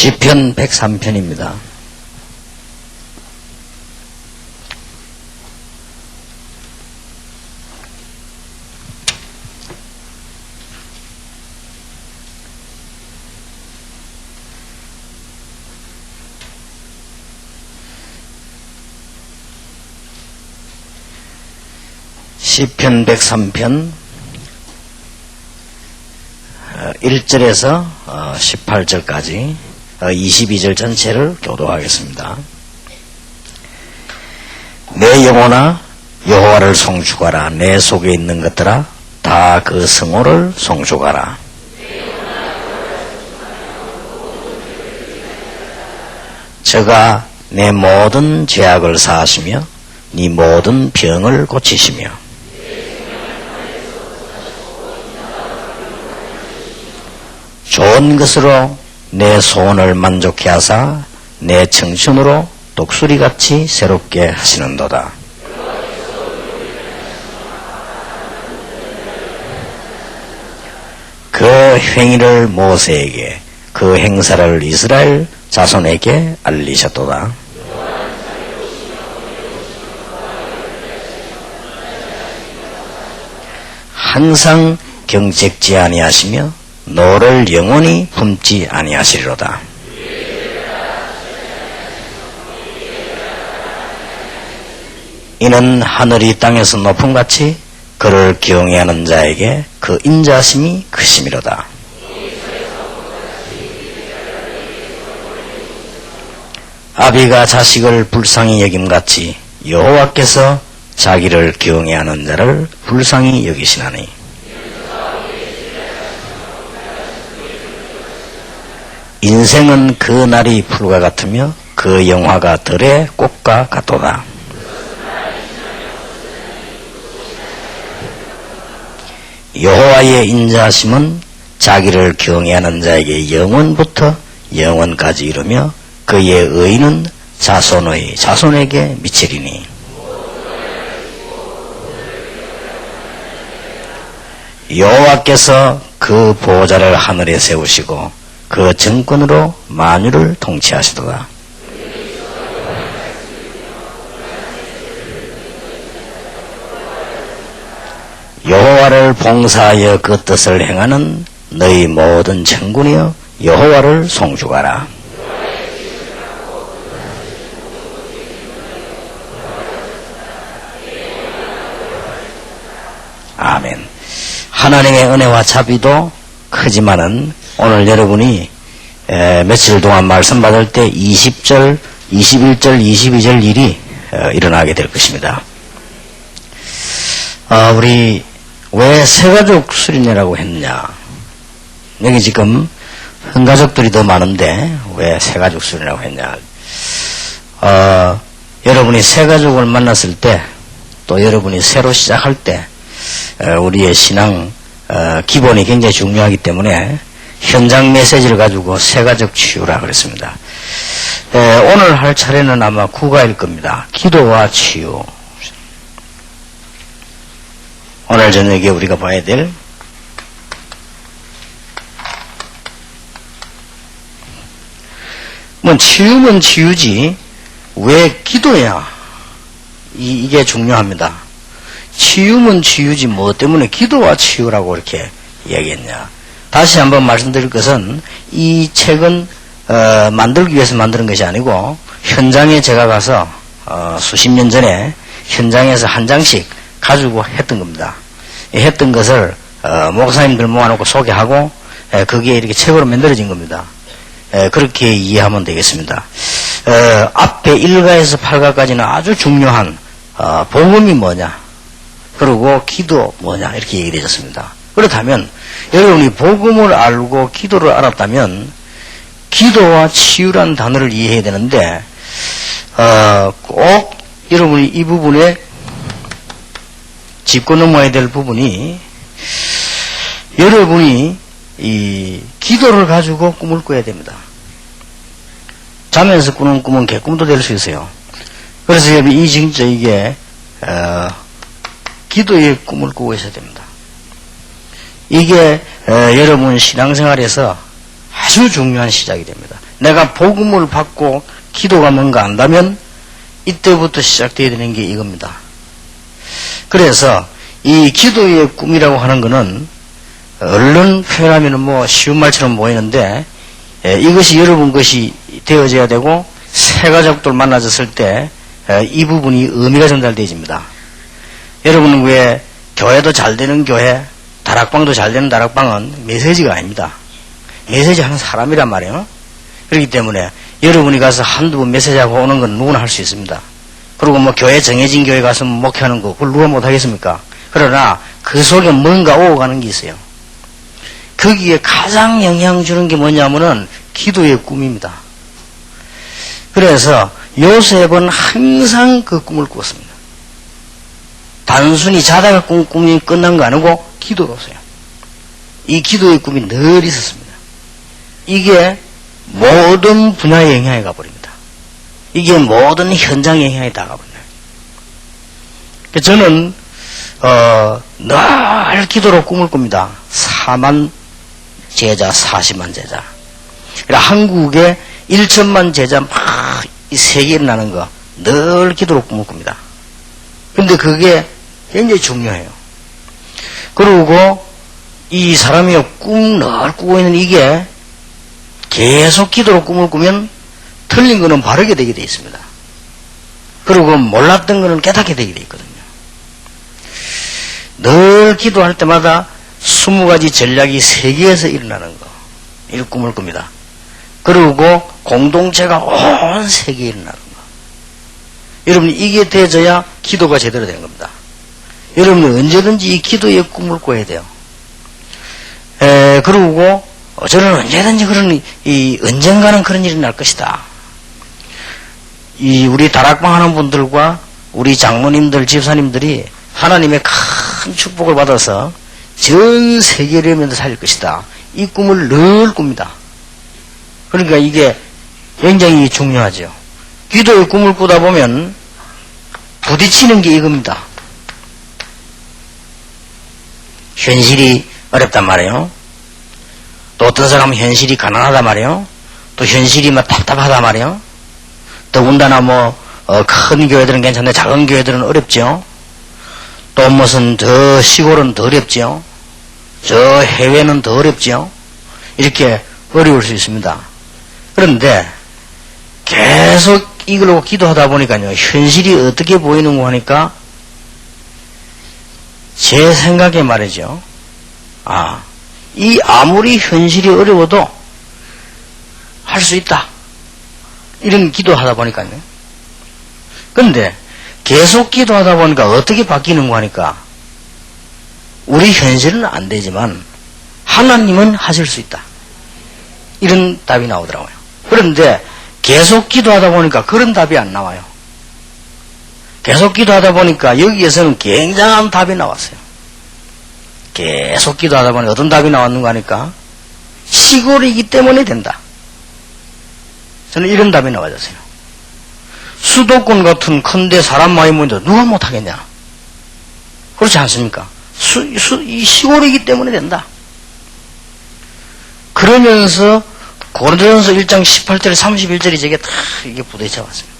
시편 103편입니다. 시편 103편 1절에서 18절까지 22절 전체를 교도하겠습니다. 내 영혼아 여호와를 송축하라. 내 속에 있는 것들아 다 그 성호를 송축하라. 저가 내 모든 죄악을 사하시며 네 모든 병을 고치시며 좋은 것으로 내 소원을 만족케 하사 내 청춘으로 독수리같이 새롭게 하시는도다. 그 행위를 모세에게 그 행사를 이스라엘 자손에게 알리셨도다. 항상 경책지 아니하시며 너를 영원히 품지 아니하시리로다. 이는 하늘이 땅에서 높음같이 그를 경외하는 자에게 그 인자심이 크심이로다. 아비가 자식을 불쌍히 여김같이 여호와께서 자기를 경외하는 자를 불쌍히 여기시나니 인생은 그 날이 풀과 같으며 그 영화가 들의 꽃과 같도다. 여호와의 인자하심은 자기를 경외하는 자에게 영원부터 영원까지 이르며 그의 의는 자손의 자손에게 미치리니 여호와께서 그 보좌를 하늘에 세우시고 그 정권으로 만유를 통치하시도다. 여호와를 봉사하여 그 뜻을 행하는 너희 모든 천군이여 여호와를 송축하라. 아멘. 하나님의 은혜와 자비도 크지만은 오늘 여러분이 며칠 동안 말씀 받을 때 20절, 21절, 22절 일이 일어나게 될 것입니다. 우리 왜 새가족 수련회라고 했느냐? 여기 지금 흥가족들이 더 많은데 왜 새가족 수련회라고 했냐? 여러분이 새가족을 만났을 때 또 여러분이 새로 시작할 때 우리의 신앙 기본이 굉장히 중요하기 때문에 현장 메시지를 가지고 새가족 치유라 그랬습니다. 오늘 할 차례는 아마 구가일 겁니다. 기도와 치유. 오늘 저녁에 우리가 봐야 될 치유면 치유지 왜 기도야? 이게 중요합니다. 치유면 치유지 뭐 때문에 기도와 치유라고 이렇게 얘기했냐? 다시 한번 말씀드릴 것은 이 책은 만들기 위해서 만드는 것이 아니고 현장에 제가 가서 수십 년 전에 현장에서 한 장씩 가지고 했던 겁니다. 했던 것을 목사님들 모아놓고 소개하고 그게 이렇게 책으로 만들어진 겁니다. 그렇게 이해하면 되겠습니다. 앞에 1가에서 8가까지는 아주 중요한 복음이 뭐냐 그리고 기도 뭐냐 이렇게 얘기되었습니다. 그렇다면 여러분이 복음을 알고 기도를 알았다면 기도와 치유라는 단어를 이해해야 되는데 꼭 여러분이 이 부분에 짚고 넘어야 될 부분이 여러분이 이 기도를 가지고 꿈을 꿔야 됩니다. 자면서 꾸는 꿈은 개꿈도 될 수 있어요. 그래서 이 진짜 이게 기도의 꿈을 꾸고 있어야 됩니다. 이게 여러분 신앙생활에서 아주 중요한 시작이 됩니다. 내가 복음을 받고 기도가 뭔가 안다면 이때부터 시작되어야 되는 게 이겁니다. 그래서 이 기도의 꿈이라고 하는 것은 얼른 표현하면 뭐 쉬운 말처럼 보이는데 이것이 여러분 것이 되어져야 되고 새 가족들 만나졌을 때 이 부분이 의미가 전달되어집니다. 여러분은 왜 교회도 잘 되는 교회, 다락방도 잘 되는 다락방은 메시지가 아닙니다. 메시지 하는 사람이란 말이에요. 그렇기 때문에 여러분이 가서 한두 번 메시지하고 오는 건 누구나 할 수 있습니다. 그리고 뭐 교회 정해진 교회 가서 목회하는 거 그걸 누가 못하겠습니까? 그러나 그 속에 뭔가 오고 가는 게 있어요. 거기에 가장 영향 주는 게 뭐냐면은 기도의 꿈입니다. 그래서 요셉은 항상 그 꿈을 꿨습니다. 단순히 자다가 꿈이 끝난 거 아니고 기도로서요. 이 기도의 꿈이 늘 있었습니다. 이게 모든 분야에 영향이 가버립니다. 이게 모든 현장에 영향이 다 가버려요. 저는 늘 기도로 꿈을 꿉니다. 4만 제자, 40만 제자. 한국에 1천만 제자 막 이 세계에 일어나는 거 늘 기도로 꿈을 꿉니다. 근데 그게 굉장히 중요해요. 그리고 이 사람이 꿈 늘 꾸고 있는 이게 계속 기도로 꿈을 꾸면 틀린 거는 바르게 되게 되어 있습니다. 그리고 몰랐던 거는 깨닫게 되게 되어 있거든요. 늘 기도할 때마다 20가지 전략이 세계에서 일어나는 거, 이 꿈을 꿉니다. 그리고 공동체가 온 세계에 일어나는 거. 여러분이 이게 되어져야 기도가 제대로 되는 겁니다. 여러분이 언제든지 이 기도의 꿈을 꿔야 돼요. 그리고 저는 언제든지 언젠가는 그런 일이 날 것이다. 우리 다락방 하는 분들과 우리 장로님들, 집사님들이 하나님의 큰 축복을 받아서 전 세계를 이루면서 살 것이다. 이 꿈을 늘 꿉니다. 그러니까 이게 굉장히 중요하죠. 기도의 꿈을 꾸다 보면 부딪히는 게 이겁니다. 현실이 어렵단 말이에요. 또 어떤 사람은 현실이 가난하단 말이에요. 또 현실이 막 답답하단 말이에요. 더군다나 큰 교회들은 괜찮은데 작은 교회들은 어렵죠. 또 무슨 더 시골은 더 어렵죠. 저 해외는 더 어렵죠. 이렇게 어려울 수 있습니다. 그런데 계속 이걸로 기도하다 보니까요, 현실이 어떻게 보이는가 하니까 제 생각에 말이죠. 아무리 현실이 어려워도 할 수 있다. 이런 기도하다 보니까요. 그런데 계속 기도하다 보니까 어떻게 바뀌는가 하니까 우리 현실은 안 되지만 하나님은 하실 수 있다. 이런 답이 나오더라고요. 그런데 계속 기도하다 보니까 그런 답이 안 나와요. 계속 기도하다 보니까 여기에서는 굉장한 답이 나왔어요. 계속 기도하다 보니 어떤 답이 나왔는가 하니까 시골이기 때문에 된다. 저는 이런 답이 나와졌어요. 수도권 같은 큰데 사람 많이 모인데 누가 못하겠냐? 그렇지 않습니까? 이 시골이기 때문에 된다. 그러면서 고린도전서 1장 18절 31절이 제게 다 이게 부딪혀 왔습니다.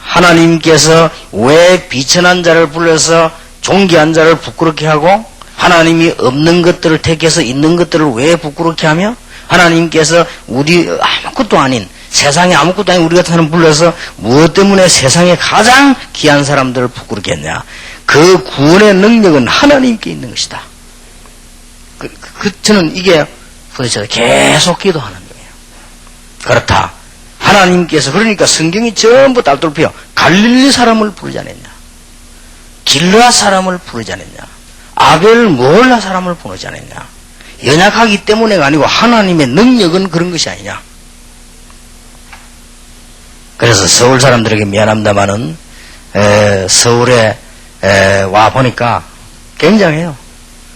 하나님께서 왜 비천한 자를 불러서 존귀한 자를 부끄럽게 하고 하나님이 없는 것들을 택해서 있는 것들을 왜 부끄럽게 하며 하나님께서 우리 아무것도 아닌 세상에 아무것도 아닌 우리 같은 사람 불러서 무엇 때문에 세상에 가장 귀한 사람들을 부끄럽게 했냐? 그 구원의 능력은 하나님께 있는 것이다. 저는 이게 부딪혀서 계속 기도하는 거예요. 그렇다. 하나님께서 그러니까 성경이 전부 딸돌피어 갈릴리 사람을 부르지 않았냐? 길르앗 사람을 부르지 않았냐? 아벨 모홀라 사람을 부르지 않았냐? 연약하기 때문에가 아니고 하나님의 능력은 그런 것이 아니냐? 그래서 서울 사람들에게 미안합니다마는 서울에 와 보니까 굉장해요.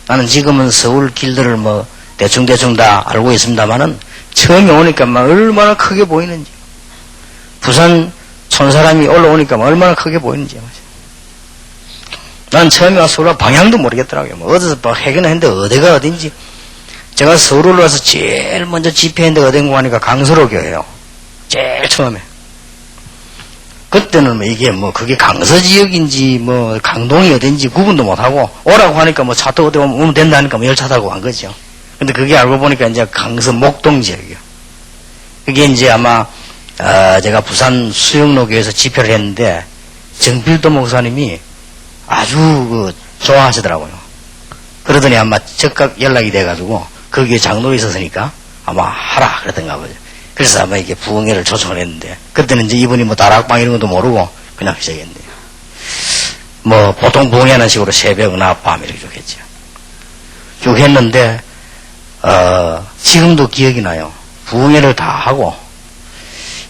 나는 지금은 서울 길들을 대충 다 알고 있습니다마는 처음에 오니까 얼마나 크게 보이는지, 부산 촌사람이 올라오니까 얼마나 크게 보이는지. 난 처음에 와서 서울 방향도 모르겠더라고요. 어디서 해결했는데 어디가 어딘지 제가 서울 올라와서 제일 먼저 집회한 데가 어딘가 하니까 강서로 교회요. 제일 처음에. 그때는 뭐 이게 뭐 그게 강서 지역인지 뭐 강동이 어딘지 구분도 못하고 오라고 하니까 뭐 차 타고 오면 된다니까 뭐 열차 타고 간 거죠. 근데 그게 알고 보니까 이제 강서 목동 지역이요. 그게 이제 아마 제가 부산 수영로교에서 집회를 했는데 정필도 목사님이 아주 좋아하시더라고요. 그러더니 아마 즉각 연락이 돼가지고 거기에 장로에 있었으니까 아마 하라 그러던가 보죠. 그래서 아마 이게 부흥회를 초청을 했는데 그때는 이제 이분이 뭐 다락방 이런 것도 모르고 그냥 시작했네요. 뭐 보통 부흥회하는 식으로 새벽이나 밤 이렇게 쭉 했죠. 쭉 했는데 지금도 기억이 나요. 부흥회를 다 하고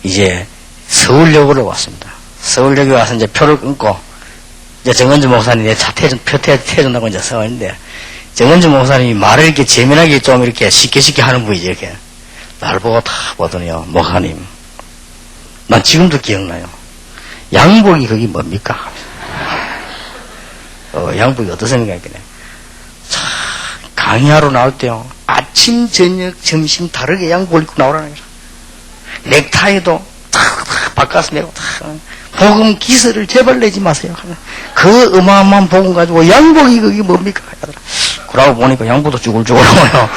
이제 서울역으로 왔습니다. 서울역에 와서 이제 표를 끊고 이제 정은주 목사님이 내 차 표 태워준다고 이제 서 있는데 정은주 목사님이 말을 이렇게 재미나게 좀 이렇게 쉽게 하는 분이죠. 이렇게 날 보고 다 보더니요. 목사님, 난 지금도 기억나요. 양복이 그게 뭡니까? 양복이 어떻습니까? 이렇게. 참 강의하러 나올 때요. 아침, 저녁, 점심 다르게 양복을 입고 나오라는 거죠. 넥타이도 탁 바꿔서 내고 탁. 복음 기설을 제발 내지 마세요. 그 어마어마한 복음 가지고 양복이 그게 뭡니까? 그러고 보니까 양복도 쭈글쭈글하고요.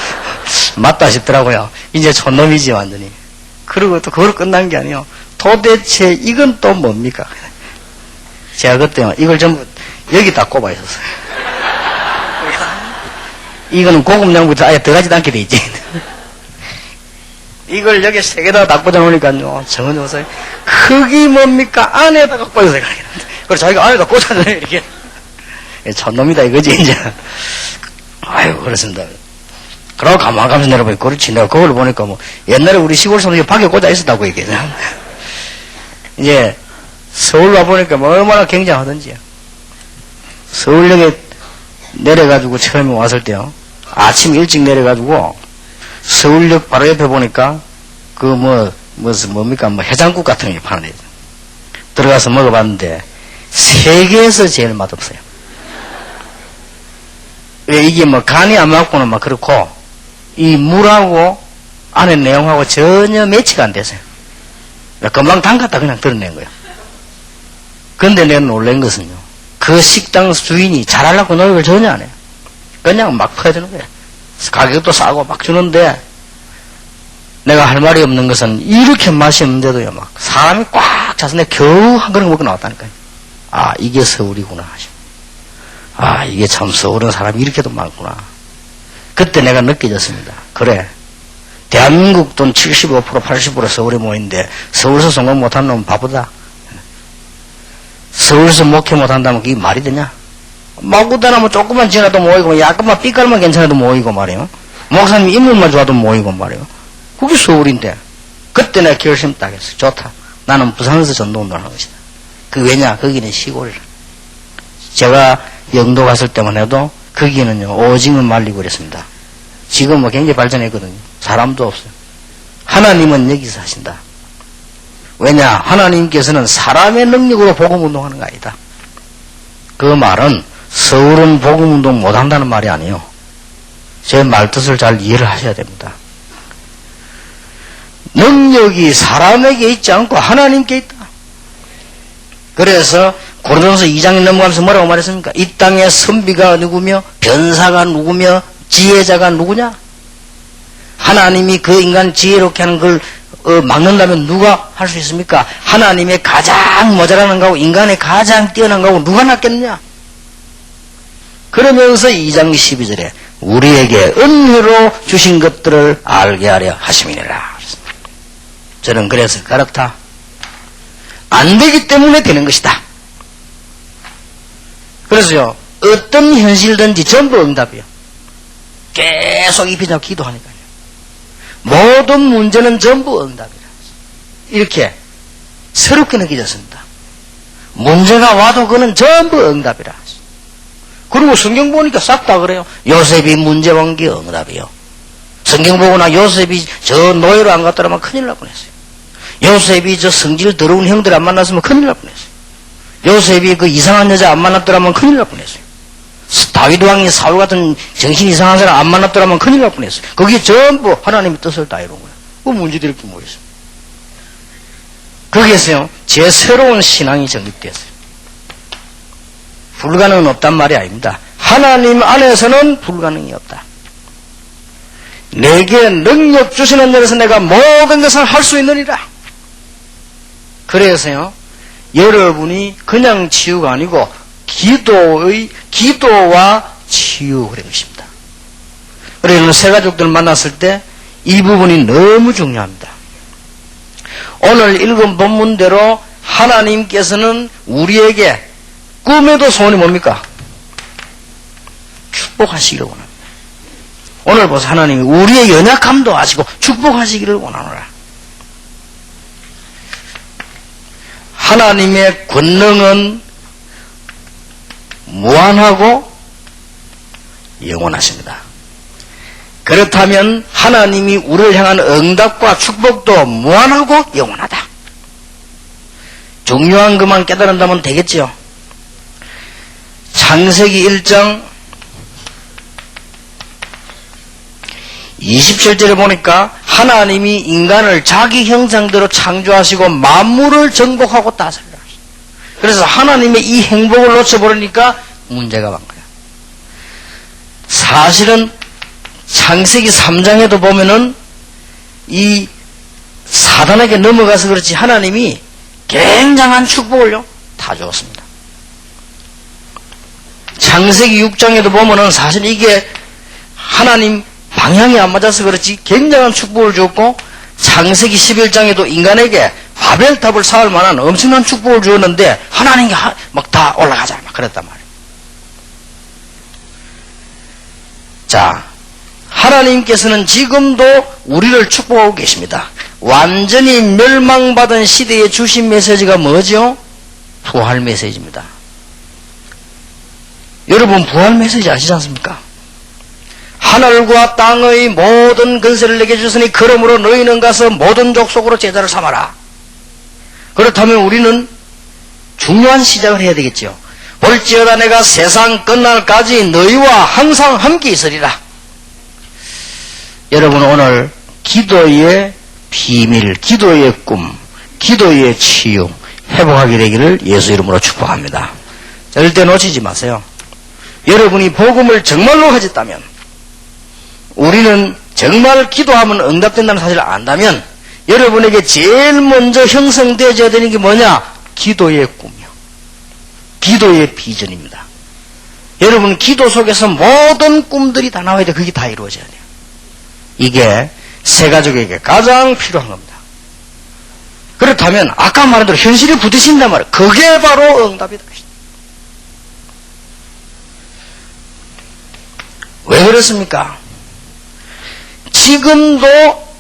맞다 싶더라고요. 이제 촌놈이지 완전히. 그리고 또 그걸 끝난 게 아니에요. 도대체 이건 또 뭡니까? 제가 그때 이걸 전부 여기다 꼽아 있었어요. 이거는 고급 양복이 아예 들어가지도 않게 돼 있지. 이걸 여기 세 개다가 딱 꽂아놓으니까요. 정은주 목사님, 그게 뭡니까? 안에다가 꽂아서 가겠는데. 그래서 자기가 안에다 꽂아줘요, 이렇게. 촌놈이다, 이거지, 이제. 아이고, 그렇습니다. 그러고 가만가면서 내려보니, 그렇지. 내가 그걸 보니까 뭐, 옛날에 우리 시골 사람들이 밖에 꽂아 있었다고 얘기해요. 이제, 서울 와보니까 뭐 얼마나 굉장하던지요. 서울역에 내려가지고 처음에 왔을 때요. 아침 일찍 내려가지고, 서울역 바로 옆에 보니까 뭡니까 해장국 같은 게 파는 데죠. 들어가서 먹어봤는데 세계에서 제일 맛없어요. 왜 이게 뭐 간이 안 맞고는 막 그렇고 이 물하고 안에 내용하고 전혀 매치가 안 됐어요. 금방 담갔다 그냥 드러낸 거예요. 근데 내가 놀란 것은요. 그 식당 주인이 잘하려고 노력을 전혀 안 해요. 그냥 막 퍼주는 거예요. 가격도 싸고 막 주는데 내가 할 말이 없는 것은 이렇게 맛이 없는데도요 막 사람이 꽉 차서 내가 겨우 한 그릇 먹고 나왔다니까요. 아 이게 서울이구나 하시고 아 이게 참 서울은 사람이 이렇게도 많구나. 그때 내가 느껴졌습니다. 그래 대한민국 돈 75% 80% 서울에 모이는데 서울에서 성공 못하는 놈은 바보다. 서울에서 목회 못한다면 그게 말이 되냐. 마구다나 뭐 조금만 지나도 모이고 약간만 삐깔만 괜찮아도 모이고 말이에요. 목사님 인물만 좋아도 모이고 말이에요. 그게 서울인데 그때 내가 결심 딱 했어. 좋다. 나는 부산에서 전도운동을 하는 것이다. 그 왜냐 거기는 시골이라. 제가 영도 갔을 때만 해도 거기는요 오징어 말리고 그랬습니다. 지금 뭐 굉장히 발전했거든요. 사람도 없어요. 하나님은 여기서 하신다. 왜냐 하나님께서는 사람의 능력으로 복음운동하는 거 아니다. 그 말은 서울은 복음운동 못한다는 말이 아니에요. 제 말뜻을 잘 이해를 하셔야 됩니다. 능력이 사람에게 있지 않고 하나님께 있다. 그래서 고린도전서 2장에 넘어가면서 뭐라고 말했습니까? 이 땅의 선비가 누구며 변사가 누구며 지혜자가 누구냐? 하나님이 그 인간 지혜롭게 하는 걸 막는다면 누가 할 수 있습니까? 하나님의 가장 모자라는 거하고 인간의 가장 뛰어난 거하고 누가 낫겠느냐? 그러면서 2장 12절에 우리에게 은혜로 주신 것들을 알게 하려 하심이니라. 저는 그래서 그렇다. 안 되기 때문에 되는 것이다. 그래서요 어떤 현실든지 전부 응답이요. 계속 입히자고 기도하니까요. 모든 문제는 전부 응답이라. 이렇게 새롭게 느껴졌습니다. 문제가 와도 그는 전부 응답이라. 그리고 성경 보니까 싹 다 그래요. 요셉이 문제 온 게 응답이요. 성경 보거나 요셉이 저 노예로 안 갔더라면 큰일 날 뻔했어요. 요셉이 저 성질 더러운 형들 안 만났으면 큰일 날 뻔했어요. 요셉이 그 이상한 여자 안 만났더라면 큰일 날 뻔했어요. 다윗 왕이 사울 같은 정신 이상한 사람 안 만났더라면 큰일 날 뻔했어요. 거기에 전부 하나님의 뜻을 다 이룬 거예요. 뭐 문제될 게 뭐 있어요. 거기에서요, 제 새로운 신앙이 정립되었어요. 불가능은 없단 말이 아닙니다. 하나님 안에서는 불가능이 없다. 내게 능력 주시는 데서 내가 모든 것을 할 수 있느니라. 그래서요, 여러분이 그냥 치유가 아니고 기도와 치유 그런 것입니다. 그래서 새 가족들 만났을 때 이 부분이 너무 중요합니다. 오늘 읽은 본문대로 하나님께서는 우리에게 꿈에도 소원이 뭡니까? 축복하시기를 원합니다. 오늘 보세요. 하나님이 우리의 연약함도 아시고 축복하시기를 원하노라. 하나님의 권능은 무한하고 영원하십니다. 그렇다면 하나님이 우리를 향한 응답과 축복도 무한하고 영원하다. 중요한 것만 깨달은다면 되겠죠. 창세기 1장 27절에 보니까 하나님이 인간을 자기 형상대로 창조하시고 만물을 정복하고 다스리라. 그래서 하나님의 이 행복을 놓쳐버리니까 문제가 많은 거예요. 사실은 창세기 3장에도 보면은 이 사단에게 넘어가서 그렇지 하나님이 굉장한 축복을요 다 주었습니다. 창세기 6장에도 보면은 사실 이게 하나님 방향이 안 맞아서 그렇지 굉장한 축복을 주었고, 창세기 11장에도 인간에게 바벨탑을 쌓을 만한 엄청난 축복을 주었는데 하나님이 막 다 올라가자 막 그랬단 말이에요. 자, 하나님께서는 지금도 우리를 축복하고 계십니다. 완전히 멸망받은 시대에 주신 메시지가 뭐죠? 부활 메시지입니다. 여러분 부활 메시지 아시지 않습니까? 하늘과 땅의 모든 근세를 내게 주시니 그러므로 너희는 가서 모든 족속으로 제자를 삼아라. 그렇다면 우리는 중요한 시작을 해야 되겠죠. 볼지어다 내가 세상 끝날까지 너희와 항상 함께 있으리라. 여러분 오늘 기도의 비밀, 기도의 꿈, 기도의 치유 회복하게 되기를 예수 이름으로 축복합니다. 절대 놓치지 마세요. 여러분이 복음을 정말로 가졌다면, 우리는 정말 기도하면 응답된다는 사실을 안다면 여러분에게 제일 먼저 형성되어져야 되는 게 뭐냐? 기도의 꿈이요. 기도의 비전입니다. 여러분 기도 속에서 모든 꿈들이 다 나와야 돼. 그게 다 이루어져야 돼요. 이게 새 가족에게 가장 필요한 겁니다. 그렇다면 아까 말한 대로 현실이 부딪힌단 말이에요. 그게 바로 응답이다. 왜 그렇습니까? 지금도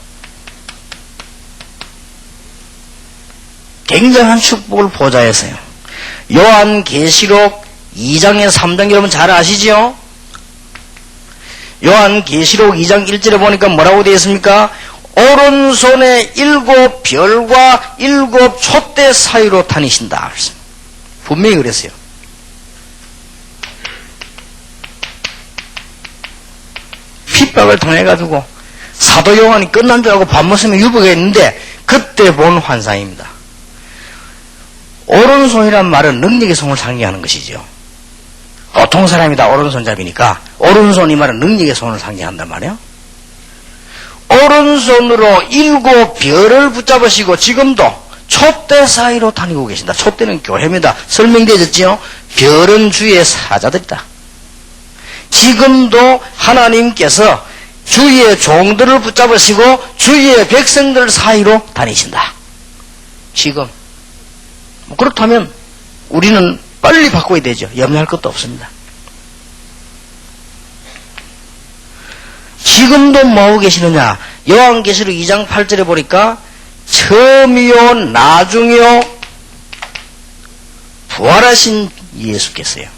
굉장한 축복을 보좌해서요. 요한계시록 2장에 3장 여러분 잘 아시죠? 요한계시록 2장 1절에 보니까 뭐라고 되어 있습니까? 오른손에 7 별과 7 촛대 사이로 다니신다. 분명히 그랬어요. 핍박을 통해가지고 사도 요한이 끝난 줄 알고 밥 먹으면 유복했는데 그때 본 환상입니다. 오른손이란 말은 능력의 손을 상징하는 것이죠. 보통 사람이 다 오른손잡이니까 오른손 이 말은 능력의 손을 상징한단 말이에요. 오른손으로 7 별을 붙잡으시고 지금도 촛대 사이로 다니고 계신다. 촛대는 교회입니다. 설명되어졌지요. 별은 주의 사자들이다. 지금도 하나님께서 주의 종들을 붙잡으시고 주의 백성들 사이로 다니신다. 지금. 그렇다면 우리는 빨리 바꿔야 되죠. 염려할 것도 없습니다. 지금도 뭐하고 계시느냐? 요한계시록 2장 8절에 보니까 처음이요 나중이요 부활하신 예수께서요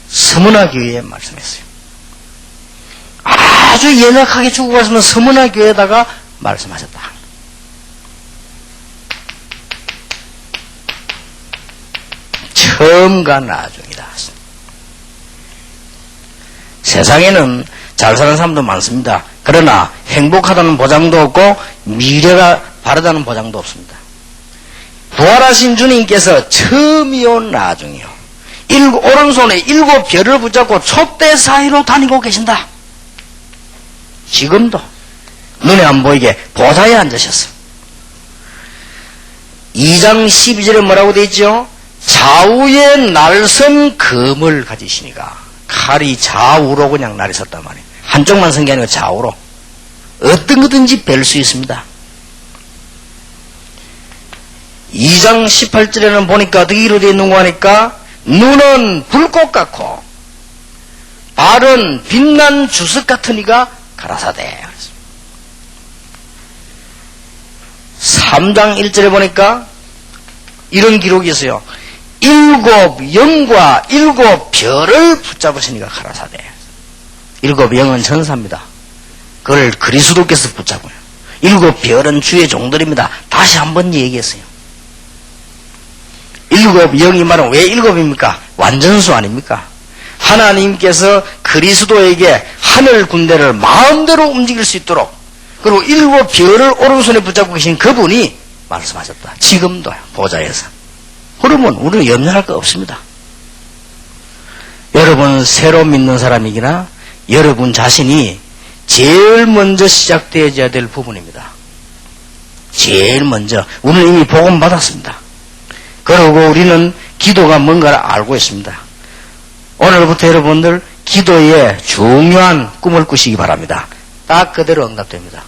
서문화 교회에 말씀했어요. 아주 연약하게 죽어갔으면 서문화 교회에다가 말씀하셨다. 처음과 나중이다. 세상에는 잘 사는 사람도 많습니다. 그러나 행복하다는 보장도 없고 미래가 바르다는 보장도 없습니다. 부활하신 주님께서 처음이요 나중이요 오른손에 7 별을 붙잡고 촛대 사이로 다니고 계신다. 지금도 눈에 안 보이게 보좌에 앉으셨어. 2장 12절에 뭐라고 되어 있죠? 좌우에 날선 검을 가지시니까. 칼이 좌우로 그냥 날이 섰단 말이에요. 한쪽만 선 게 아니고 좌우로. 어떤 거든지 뵐 수 있습니다. 2장 18절에는 보니까 어떻게 이루어져 있는 거 하니까 눈은 불꽃 같고 발은 빛난 주석 같으니가 가라사대. 3장 1절에 보니까 이런 기록이 있어요. 7 영과 7 별을 붙잡으시니까 가라사대. 7 영은 천사입니다. 그걸 그리스도께서 붙잡아요. 7 별은 주의 종들입니다. 다시 한번 얘기했어요. 7 영이 말은 왜 7입니까? 완전수 아닙니까? 하나님께서 그리스도에게 하늘 군대를 마음대로 움직일 수 있도록 그리고 7 별을 오른손에 붙잡고 계신 그분이 말씀하셨다. 지금도 보좌에서. 그러면 우리는 염려할 거 없습니다. 여러분 새로 믿는 사람이기나 여러분 자신이 제일 먼저 시작되어야 될 부분입니다. 제일 먼저 우리는 이미 복음 받았습니다. 그리고 우리는 기도가 뭔가를 알고 있습니다. 오늘부터 여러분들 기도에 중요한 꿈을 꾸시기 바랍니다. 딱 그대로 응답됩니다.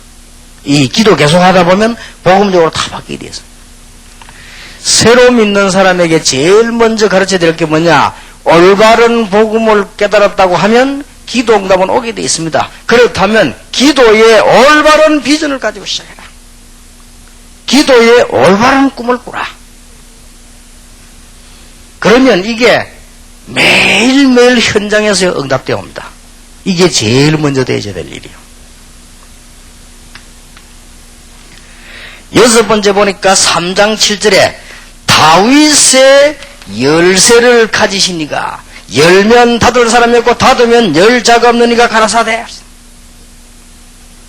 이 기도 계속 하다 보면 복음적으로 다 바뀌게 되어 있습니다. 새로 믿는 사람에게 제일 먼저 가르쳐야 될 게 뭐냐? 올바른 복음을 깨달았다고 하면 기도 응답은 오게 되어 있습니다. 그렇다면 기도에 올바른 비전을 가지고 시작해라. 기도에 올바른 꿈을 꾸라. 그러면 이게 매일매일 현장에서 응답되어 옵니다. 이게 제일 먼저 되어야 될 일이에요. 6번째 보니까 3장 7절에 다윗의 열쇠를 가지시니가 열면 닫을 사람이 없고 닫으면 열 자가 없는 이가 가라사대.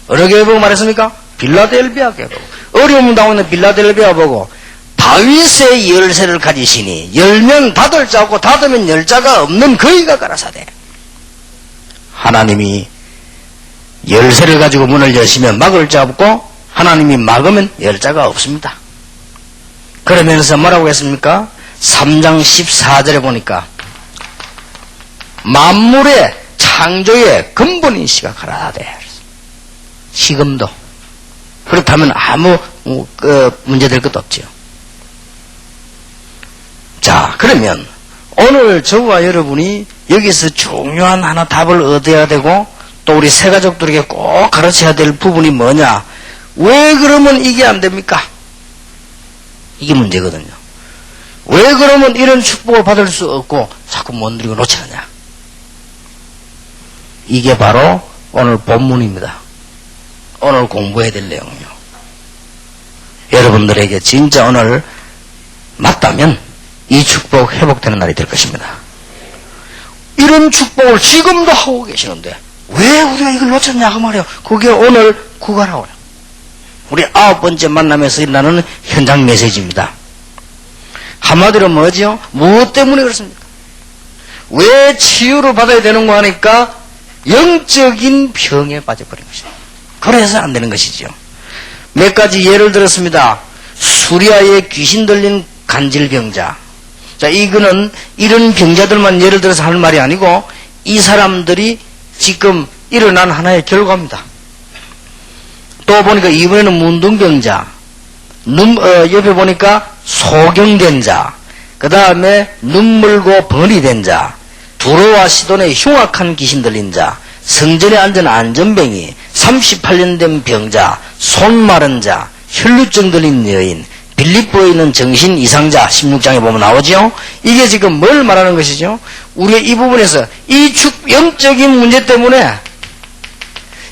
어느 교회 보고 말했습니까? 빌라델비아 교회 보고. 어려움 당하는 빌라델비아 보고 다윗의 열쇠를 가지시니 열면 닫을 자 없고 닫으면 열 자가 없는 그이가 가라사대. 하나님이 열쇠를 가지고 문을 여시면 막을 자 없고 하나님이 막으면 열 자가 없습니다. 그러면서 뭐라고 했습니까? 3장 14절에 보니까 만물의 창조의 근본인 시가 가라사대. 지금도. 그렇다면 아무 문제될 것도 없지요. 자, 그러면 오늘 저와 여러분이 여기서 중요한 하나 답을 얻어야 되고 또 우리 새 가족들에게 꼭 가르쳐야 될 부분이 뭐냐? 왜 그러면 이게 안 됩니까? 이게 문제거든요. 왜 그러면 이런 축복을 받을 수 없고 자꾸 못 누리고 놓치느냐? 이게 바로 오늘 본문입니다. 오늘 공부해야 될 내용이요. 여러분들에게 진짜 오늘 맞다면 이 축복 회복되는 날이 될 것입니다. 이런 축복을 지금도 하고 계시는데 왜 우리가 이걸 놓쳤냐 그 말이에요. 그게 오늘 구가라고요. 우리 9번째 만남에서 일어나는 현장 메시지입니다. 한마디로 뭐죠? 무엇 때문에 그렇습니까? 왜 치유를 받아야 되는 거 하니까 영적인 병에 빠져버린 것입니다. 그래서 안 되는 것이죠. 몇 가지 예를 들었습니다. 수리아에 귀신 들린 간질병자. 자, 이거는 이런 병자들만 예를 들어서 할 말이 아니고 이 사람들이 지금 일어난 하나의 결과입니다. 또 보니까 이번에는 문둥병자, 옆에 보니까 소경된 자, 그 다음에 눈물고 번이 된 자, 두로와 시돈에 흉악한 귀신 들린 자, 성전에 앉은 안전병이, 38년 된 병자, 손 마른 자, 혈루증 들린 여인, 빌립보에 있는 정신 이상자 16장에 보면 나오죠. 이게 지금 뭘 말하는 것이죠? 우리가 이 부분에서 이 영적인 문제 때문에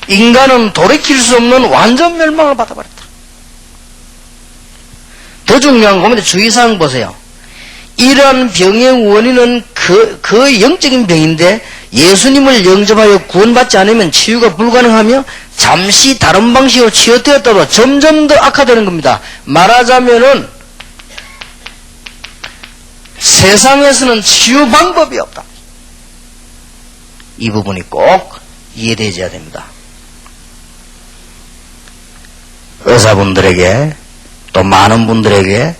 인간은 돌이킬 수 없는 완전 멸망을 받아버렸다. 더 중요한 건 주의사항 보세요. 이러한 병의 원인은 그 영적인 병인데 예수님을 영접하여 구원받지 않으면 치유가 불가능하며 잠시 다른 방식으로 치유되었다도 점점 더 악화되는 겁니다. 말하자면은 세상에서는 치유 방법이 없다. 이 부분이 꼭 이해되어야 됩니다. 의사분들에게 또 많은 분들에게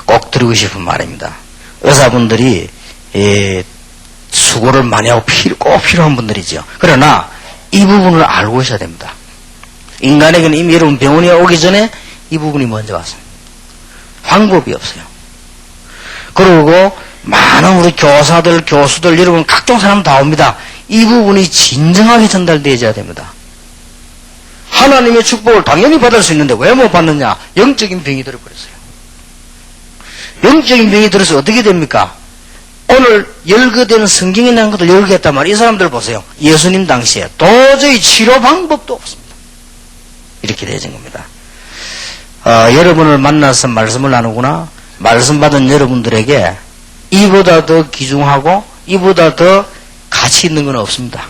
꼭 드리고 싶은 말입니다. 의사분들이 수고를 많이 하고 꼭 필요한 분들이죠. 그러나 이 부분을 알고 있어야 됩니다. 인간에게는 이미 여러분 병원에 오기 전에 이 부분이 먼저 왔습니다. 방법이 없어요. 그리고 많은 우리 교사들, 교수들, 여러분 각종 사람 다 옵니다. 이 부분이 진정하게 전달되어야 됩니다. 하나님의 축복을 당연히 받을 수 있는데 왜 못 받느냐? 영적인 병이 들어버렸어요. 영적인 병이 들어서 어떻게 됩니까? 오늘 열거된 성경에 나온 것들 열거했단 말이에요. 이 사람들 보세요. 예수님 당시에 도저히 치료 방법도 없습니다. 이렇게 되어진 겁니다. 여러분을 만나서 말씀을 나누구나. 말씀 받은 여러분들에게 이보다 더 귀중하고 이보다 더 가치 있는 건 없습니다.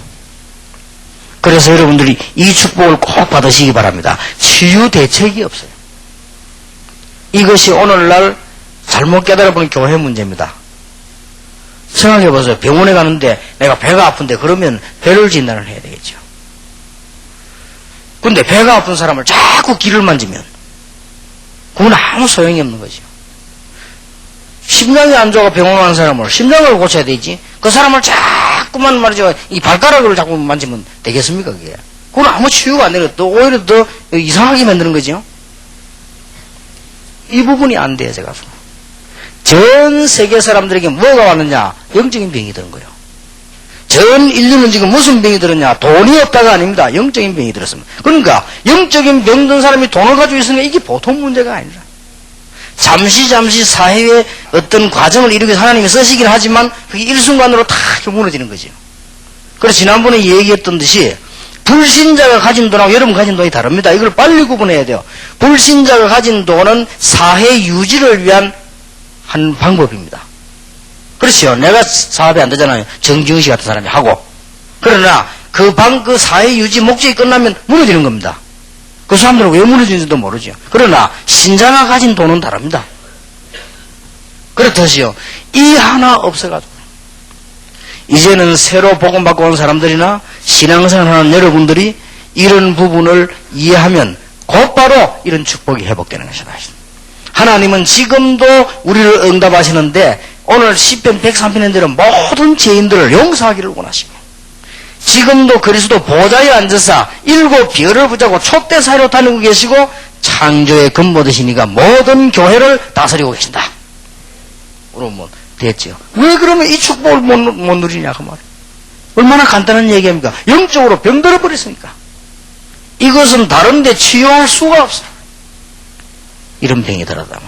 그래서 여러분들이 이 축복을 꼭 받으시기 바랍니다. 치유 대책이 없어요. 이것이 오늘날 잘못 깨달아보는 교회 문제입니다. 생각해보세요. 병원에 가는데 내가 배가 아픈데 그러면 배를 진단을 해야 되겠죠. 근데 배가 아픈 사람을 자꾸 귀를 만지면 그건 아무 소용이 없는 거죠. 심장이 안 좋아가 병원 가는 사람을 심장을 고쳐야 되지. 그 사람을 자꾸만 말이죠. 이 발가락을 자꾸 만지면 되겠습니까, 그게? 그건 아무 치유가 안 되고 또 오히려 더 이상하게 만드는 거죠. 이 부분이 안 돼요, 제가. 전 세계 사람들에게 뭐가 왔느냐? 영적인 병이 드는 거예요. 전 인류는 지금 무슨 병이 들었냐? 돈이 없다가 아닙니다. 영적인 병이 들었습니다. 그러니까 영적인 병 든 사람이 돈을 가지고 있으니까 이게 보통 문제가 아니라 잠시 사회의 어떤 과정을 이루기 위해서 하나님이 쓰시긴 하지만 그게 일순간으로 다 무너지는 거죠. 그래서 지난번에 얘기했던 듯이 불신자가 가진 돈하고 여러분 가진 돈이 다릅니다. 이걸 빨리 구분해야 돼요. 불신자가 가진 돈은 사회 유지를 위한 한 방법입니다. 그렇죠. 내가 사업이 안 되잖아요. 정지훈 씨 같은 사람이 하고. 그러나 그 사회 유지 목적이 끝나면 무너지는 겁니다. 그 사람들은 왜 무너지는지도 모르죠. 그러나 신자가 가진 돈은 다릅니다. 그렇듯이요. 이 하나 없어가지고 이제는 새로 복음받고 온 사람들이나 신앙생활하는 여러분들이 이런 부분을 이해하면 곧바로 이런 축복이 회복되는 것이다. 하나님은 지금도 우리를 응답하시는데 오늘 시편 103편에 대로 모든 죄인들을 용서하기를 원하시고 지금도 그리스도 보좌에 앉아서 7 별을 붙잡고 촛대 사이로 다니고 계시고 창조의 근본 되시니까 모든 교회를 다스리고 계신다. 그러면 됐죠. 왜 그러면 이 축복을 못 누리냐 그 말이에요. 얼마나 간단한 얘기입니까? 영적으로 병들어 버렸으니까. 이것은 다른데 치유할 수가 없어요. 이런 병이 들었다면.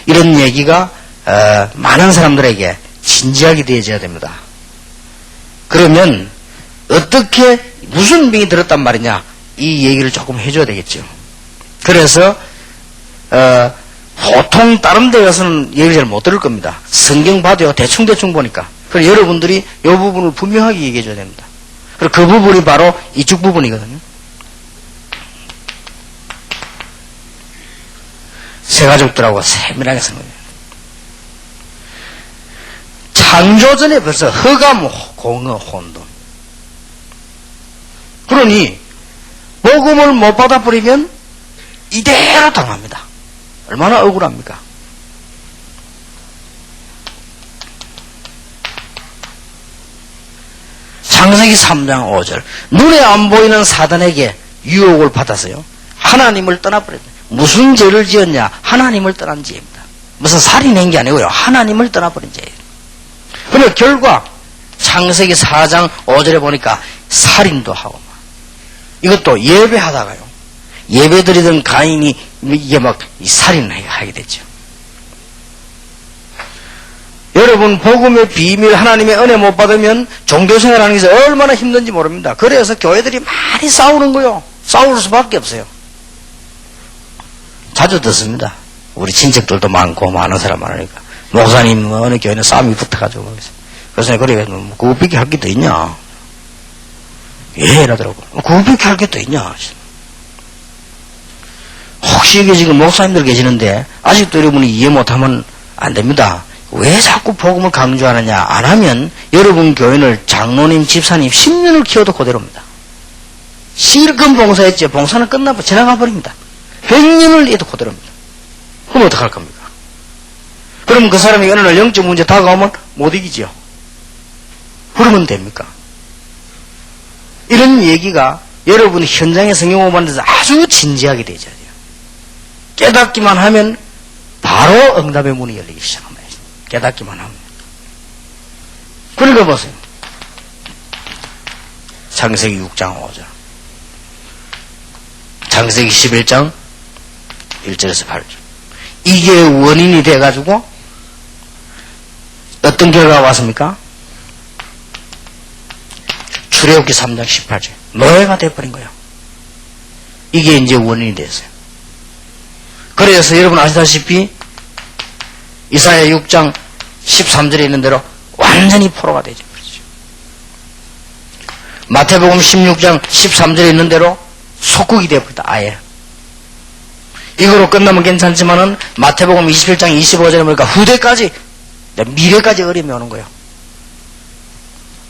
이런 얘기가 많은 사람들에게 진지하게 되어져야 됩니다. 그러면 어떻게 무슨 병이 들었단 말이냐 이 얘기를 조금 해줘야 되겠죠. 그래서 보통 다른 데 가서는 얘기를 잘 못 들을 겁니다. 성경 봐도요 대충 보니까. 그래서 여러분들이 이 부분을 분명하게 얘기해 줘야 됩니다. 그리고 그 부분이 바로 이쪽 부분이거든요. 새가족들하고 세밀하게 생각해요. 창조전에 벌써 허감, 공허, 혼돈. 그러니 복음을 못 받아버리면 이대로 당합니다. 얼마나 억울합니까? 창세기 3장 5절 눈에 안 보이는 사단에게 유혹을 받았어요. 하나님을 떠나버렸다. 무슨 죄를 지었냐? 하나님을 떠난 죄입니다. 무슨 살인한 게 아니고요. 하나님을 떠나버린 죄예요. 그러나 결과 창세기 4장 5절에 보니까 살인도 하고 이것도 예배하다가요. 예배드리던 가인이 이게 막 살인을 하게 됐죠. 여러분 복음의 비밀 하나님의 은혜 못 받으면 종교생활하는 게 얼마나 힘든지 모릅니다. 그래서 교회들이 많이 싸우는 거요. 싸울 수밖에 없어요. 자주 듣습니다. 우리 친척들도 많고 많은 사람 많으니까 목사님 어느 교회는 싸움이 붙어가지고 그래서 그래, 그거밖에 할 게 더 있냐? 예, 이러더라고. 그거밖에 할 게 더 있냐? 혹시 이게 지금 목사님들 계시는데, 아직도 여러분이 이해 못하면 안 됩니다. 왜 자꾸 복음을 강조하느냐? 안 하면 여러분 교인을 장로님, 집사님 10년을 키워도 그대로입니다. 실컷 봉사했죠. 봉사는 끝나고 지나가 버립니다. 100년을 해도 그대로입니다. 그럼 어떡할 겁니까? 그러면 그 사람이 어느 날 영적 문제 다가오면 못 이기죠. 그러면 됩니까? 이런 얘기가 여러분이 현장에 성경 공부하면서 아주 진지하게 되어야 돼요. 깨닫기만 하면 바로 응답의 문이 열리기 시작합니다. 깨닫기만 하면. 그러니까 보세요. 창세기 6장 5절. 창세기 11장 1절에서 8절. 이게 원인이 돼가지고 어떤 결과가 왔습니까? 출애굽기 3장 18절. 노예가 돼버린 거예요. 이게 이제 원인이 됐어요. 그래서 여러분 아시다시피 이사야 6장 13절에 있는 대로 완전히 포로가 되죠. 마태복음 16장 13절에 있는 대로 속국이 되어버렸다. 아예. 이거로 끝나면 괜찮지만은 마태복음 27장 25절에 보니까 후대까지 미래까지 어려움이 오는 거예요.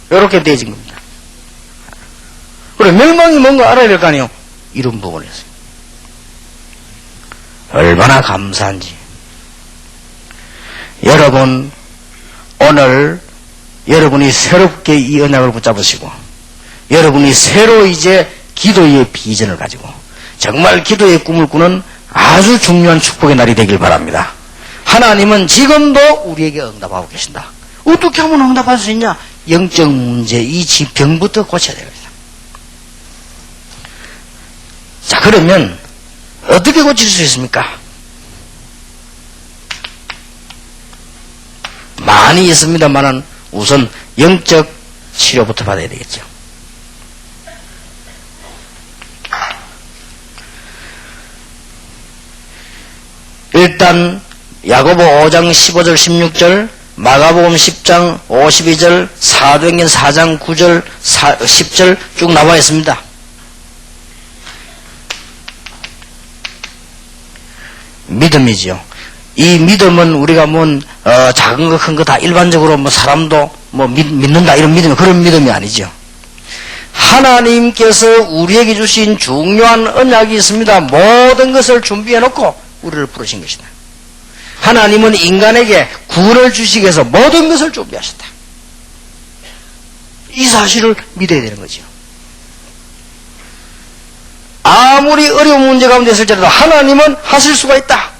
이렇게 되어진 겁니다. 그래 멸망이 뭔가 알아야 될 거 아니에요. 이런 부분에서 얼마나 감사한지. 여러분 오늘 여러분이 새롭게 이 언약을 붙잡으시고 여러분이 새로 이제 기도의 비전을 가지고 정말 기도의 꿈을 꾸는 아주 중요한 축복의 날이 되길 바랍니다. 하나님은 지금도 우리에게 응답하고 계신다. 어떻게 하면 응답할 수 있냐? 영적 문제, 이 병부터 고쳐야 되겠다. 자, 그러면 어떻게 고칠 수 있습니까? 많이 있습니다만은 우선 영적 치료부터 받아야 되겠죠. 일단 야고보 5장 15절 16절, 마가복음 10장 52절, 사도행전 4장 9절 10절 쭉 나와 있습니다. 믿음이지요. 이 믿음은 우리가 작은 거 큰 거 다 일반적으로 사람도 믿는다 이런 믿음이 그런 믿음이 아니죠. 하나님께서 우리에게 주신 중요한 언약이 있습니다. 모든 것을 준비해 놓고 우리를 부르신 것이다. 하나님은 인간에게 구원을 주시기 위해서 모든 것을 준비하셨다. 이 사실을 믿어야 되는 거죠. 아무리 어려운 문제 가운데 있을지라도 하나님은 하실 수가 있다.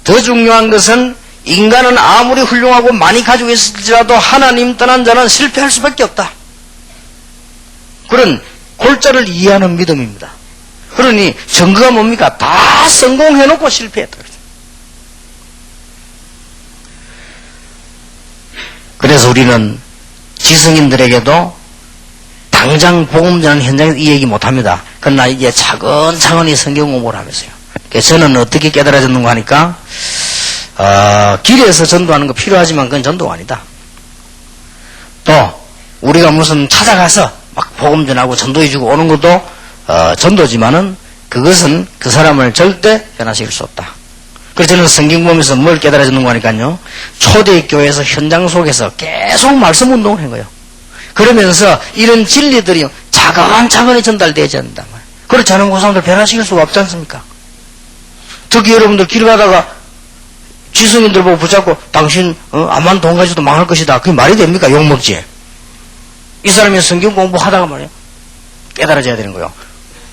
더 중요한 것은 인간은 아무리 훌륭하고 많이 가지고 있을지라도 하나님 떠난 자는 실패할 수밖에 없다. 그런 골자를 이해하는 믿음입니다. 그러니 증거가 뭡니까? 다 성공해놓고 실패했다. 그래서 우리는 지성인들에게도 당장 복음 전하는 현장에서 이 얘기 못합니다. 그러나 이게 차근차근히 성경 공부를 하면서요. 그래서 저는 어떻게 깨달아졌는가 하니까 길에서 전도하는 거 필요하지만 그건 전도가 아니다. 또 우리가 무슨 찾아가서 막 복음 전하고 전도해주고 오는 것도 전도지만은 그것은 그 사람을 절대 변화시킬 수 없다. 그래서 저는 성경 보면서 뭘 깨달아졌는가 하니까요. 초대교회에서 현장 속에서 계속 말씀 운동을 한 거예요. 그러면서 이런 진리들이 차근차근히 전달되지 않는단 말이에요. 그렇지 않은 그 사람들 변화시킬 수가 없지 않습니까? 특히 여러분들 길 가다가 지성인들 보고 붙잡고 당신 암만 돈 가지고도 망할 것이다. 그게 말이 됩니까? 욕먹지. 이 사람이 성경 공부하다가 말이에요. 깨달아져야 되는 거예요.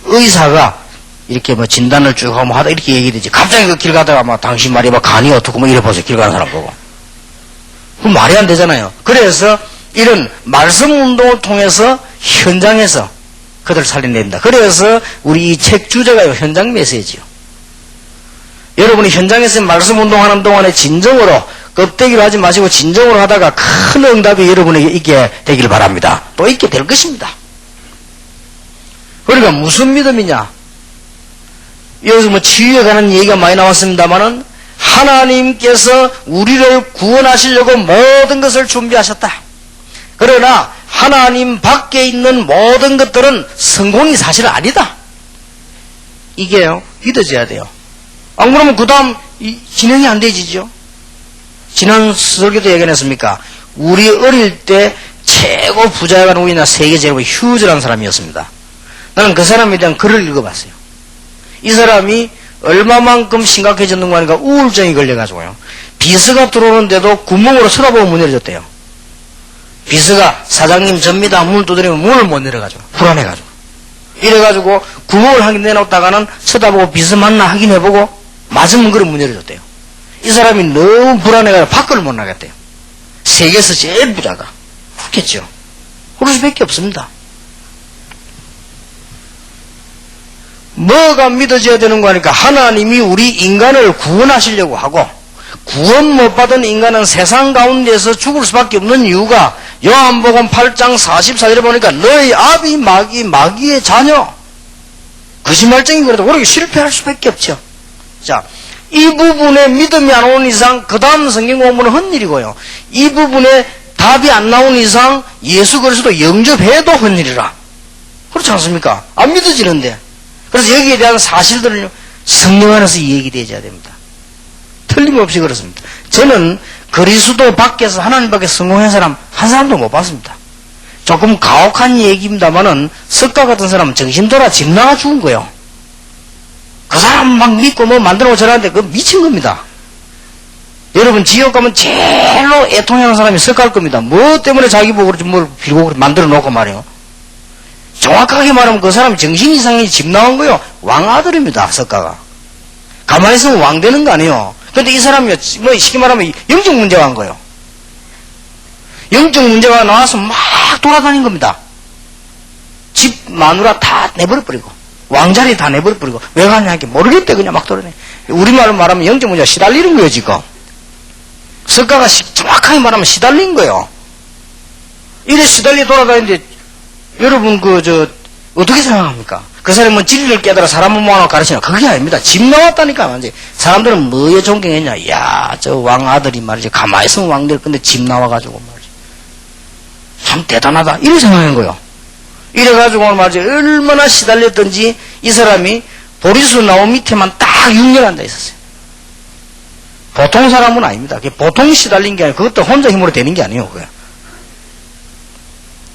의사가 이렇게 진단을 쭉 하고 하다 이렇게 얘기되지. 갑자기 그 길 가다가 당신 말이 간이 어떻고 이래 보세요. 길 가는 사람 보고. 그럼 말이 안 되잖아요. 그래서 이런 말씀 운동을 통해서 현장에서 그들 살려냅니다. 그래서 우리 이 책 주제가 현장 메시지요. 여러분이 현장에서 말씀 운동하는 동안에 진정으로 껍데기로 하지 마시고 진정으로 하다가 큰 응답이 여러분에게 있게 되길 바랍니다. 또 있게 될 것입니다. 그러니까 무슨 믿음이냐? 여기서 치유에 관한 얘기가 많이 나왔습니다만은 하나님께서 우리를 구원하시려고 모든 것을 준비하셨다. 그러나 하나님 밖에 있는 모든 것들은 성공이 사실 아니다. 이게요, 믿어져야 돼요. 안 그러면 그 다음 진행이 안 되지죠. 지난 설교도 얘기했습니까? 우리 어릴 때 최고 부자가 우리나라 세계 제일 휴즈라는 사람이었습니다. 나는 그 사람에 대한 글을 읽어봤어요. 이 사람이 얼마만큼 심각해졌는가 하니까 우울증이 걸려가지고요. 비서가 들어오는데도 구멍으로 쳐다보고 문 열어줬대요. 비서가 사장님 접니다. 문을 두드리면 문을 못 내려가지고 불안해가지고. 이래가지고 구멍을 하긴 내놓다가는 쳐다보고 비서 맞나 확인해보고 맞으면 그래 문 열어줬대요. 이 사람이 너무 불안해가지고 밖을 못 나갔대요. 세계에서 제일 부자가. 그렇겠죠. 그럴 수밖에 없습니다. 뭐가 믿어져야 되는 거니까 하나님이 우리 인간을 구원하시려고 하고 구원 못 받은 인간은 세상 가운데서 죽을 수밖에 없는 이유가 요한복음 8장 44절에 보니까 너희 아비 마귀의 자녀 거짓말쟁이 그래도 오히려 실패할 수밖에 없죠. 자, 이 부분에 믿음이 안 오는 이상 그 다음 성경 공부는 헛일이고요. 이 부분에 답이 안 나오는 이상 예수 그리스도 영접해도 헛일이라. 그렇지 않습니까? 안 믿어지는데. 그래서 여기에 대한 사실들을 성령 안에서 얘기되어야 됩니다. 틀림없이 그렇습니다. 저는 그리스도 밖에서 하나님 밖에서 성공한 사람 한 사람도 못 봤습니다. 조금 가혹한 얘기입니다만은 석가 같은 사람은 정신 돌아 집 나가 죽은 거예요. 그 사람 막 믿고 뭐 만들어 저러는데 그거 미친 겁니다. 여러분 지옥 가면 제일로 애통하는 사람이 석가일 겁니다. 뭐 때문에 자기 보고 그렇지 뭘 빌고 만들어 놓고 말이에요. 정확하게 말하면 그 사람이 정신 이상이 집 나온 거요. 왕아들입니다. 석가가. 가만히 있으면 왕 되는 거 아니에요. 근데 이 사람이 뭐 쉽게 말하면 영적 문제가 한 거예요. 영적 문제가 나와서 막 돌아다닌 겁니다. 집 마누라 다 내버려버리고 왕자리 다 내버려버리고 왜 가냐 이렇게 모르겠대 그냥 막 돌아다니. 우리말로 말하면 영적 문제가 시달리는 거예요 지금. 석가가 정확하게 말하면 시달린 거예요. 이래 시달리 돌아다니는데 여러분 어떻게 생각합니까? 그 사람은 진리를 깨달아 사람을 모아놓고 가르치나? 그게 아닙니다. 집 나왔다니까 완전히. 사람들은 뭐에 존경했냐? 야, 저 왕 아들이 말이지 가만히 있으면 왕 될 건데 집 나와가지고 말이지 참 대단하다 이렇게 생각한 거예요. 이래가지고 말이지 얼마나 시달렸던지 이 사람이 보리수 나무 밑에만 딱 6년 앉아 있었어요. 보통 사람은 아닙니다. 그게 보통 시달린 게 아니고 그것도 혼자 힘으로 되는 게 아니에요. 그게.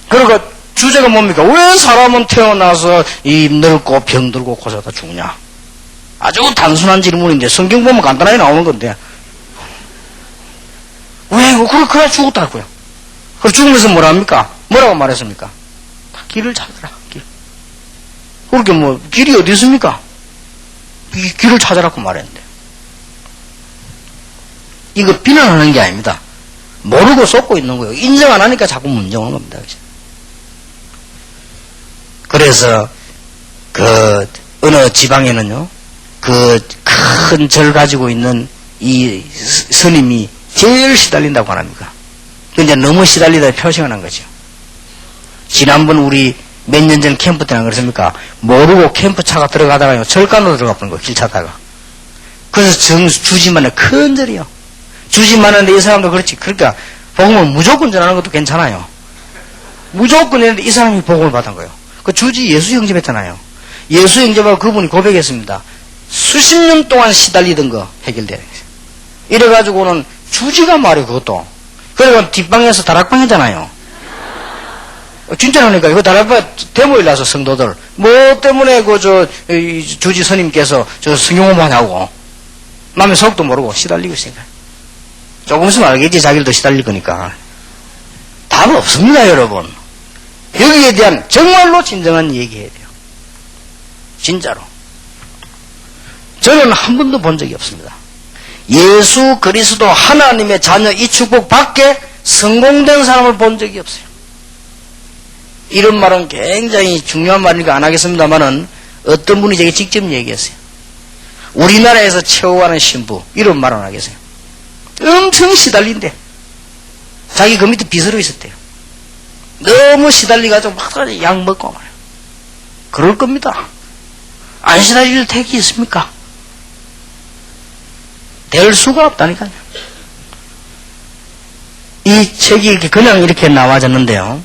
그리고 주제가 뭡니까? 왜 사람은 태어나서 입 넓고 병들고 고생하다 죽냐? 아주 단순한 질문인데 성경 보면 간단하게 나오는 건데 왜? 그래 죽었다 할거예요. 그래 죽으면서 뭐라 합니까? 뭐라고 말했습니까? 길을 찾아라. 길. 그렇게 뭐 길이 어디 있습니까? 이 길을 찾아라고 말했는데 이거 비난하는 게 아닙니다. 모르고 쏟고 있는 거예요. 인정 안 하니까 자꾸 문제 오는 겁니다. 그래서 어느 지방에는요 큰 절 가지고 있는 이 스님이 제일 시달린다고 합니까? 근데 너무 시달리다 표시가 난 거죠. 지난번 우리 몇 년 전 캠프 때는 그랬습니까? 모르고 캠프 차가 들어가다가요 절간으로 들어가 버린 거예요. 길 찾다가. 그래서 주지만에 큰 절이요. 주지만한데 이 사람도 그렇지. 그러니까 복음을 무조건 전하는 것도 괜찮아요. 무조건 했는데 이 사람이 복음을 받은 거예요. 그 주지 예수 영접했잖아요. 예수 영접하고 그분이 고백했습니다. 수십 년 동안 시달리던 거 해결돼. 이래가지고는 주지가 말이에요. 그것도. 그래가 뒷방에서 다락방 했잖아요. 진짜라니까. 그 다락방 데모일 나서 성도들 뭐 때문에 주지 스님께서 성경 공부하냐고 남의 속도 모르고 시달리고 있으니까. 조금 있으면 알겠지. 자기들도 시달릴 거니까. 답은 없습니다, 여러분. 여기에 대한 정말로 진정한 얘기해야 돼요. 진짜로. 저는 한 번도 본 적이 없습니다. 예수 그리스도 하나님의 자녀 이 축복 밖에 성공된 사람을 본 적이 없어요. 이런 말은 굉장히 중요한 말이니까 안 하겠습니다만은 어떤 분이 제게 직접 얘기했어요. 우리나라에서 최후하는 신부 이런 말 안 하겠어요. 엄청 시달린대. 자기 그 밑에 빚으로 있었대요. 너무 시달리가지고 막 약 먹고 말이에요. 그럴 겁니다. 안 시달릴 택이 있습니까? 될 수가 없다니까요. 이 책이 이렇게 그냥 이렇게 나와졌는데요.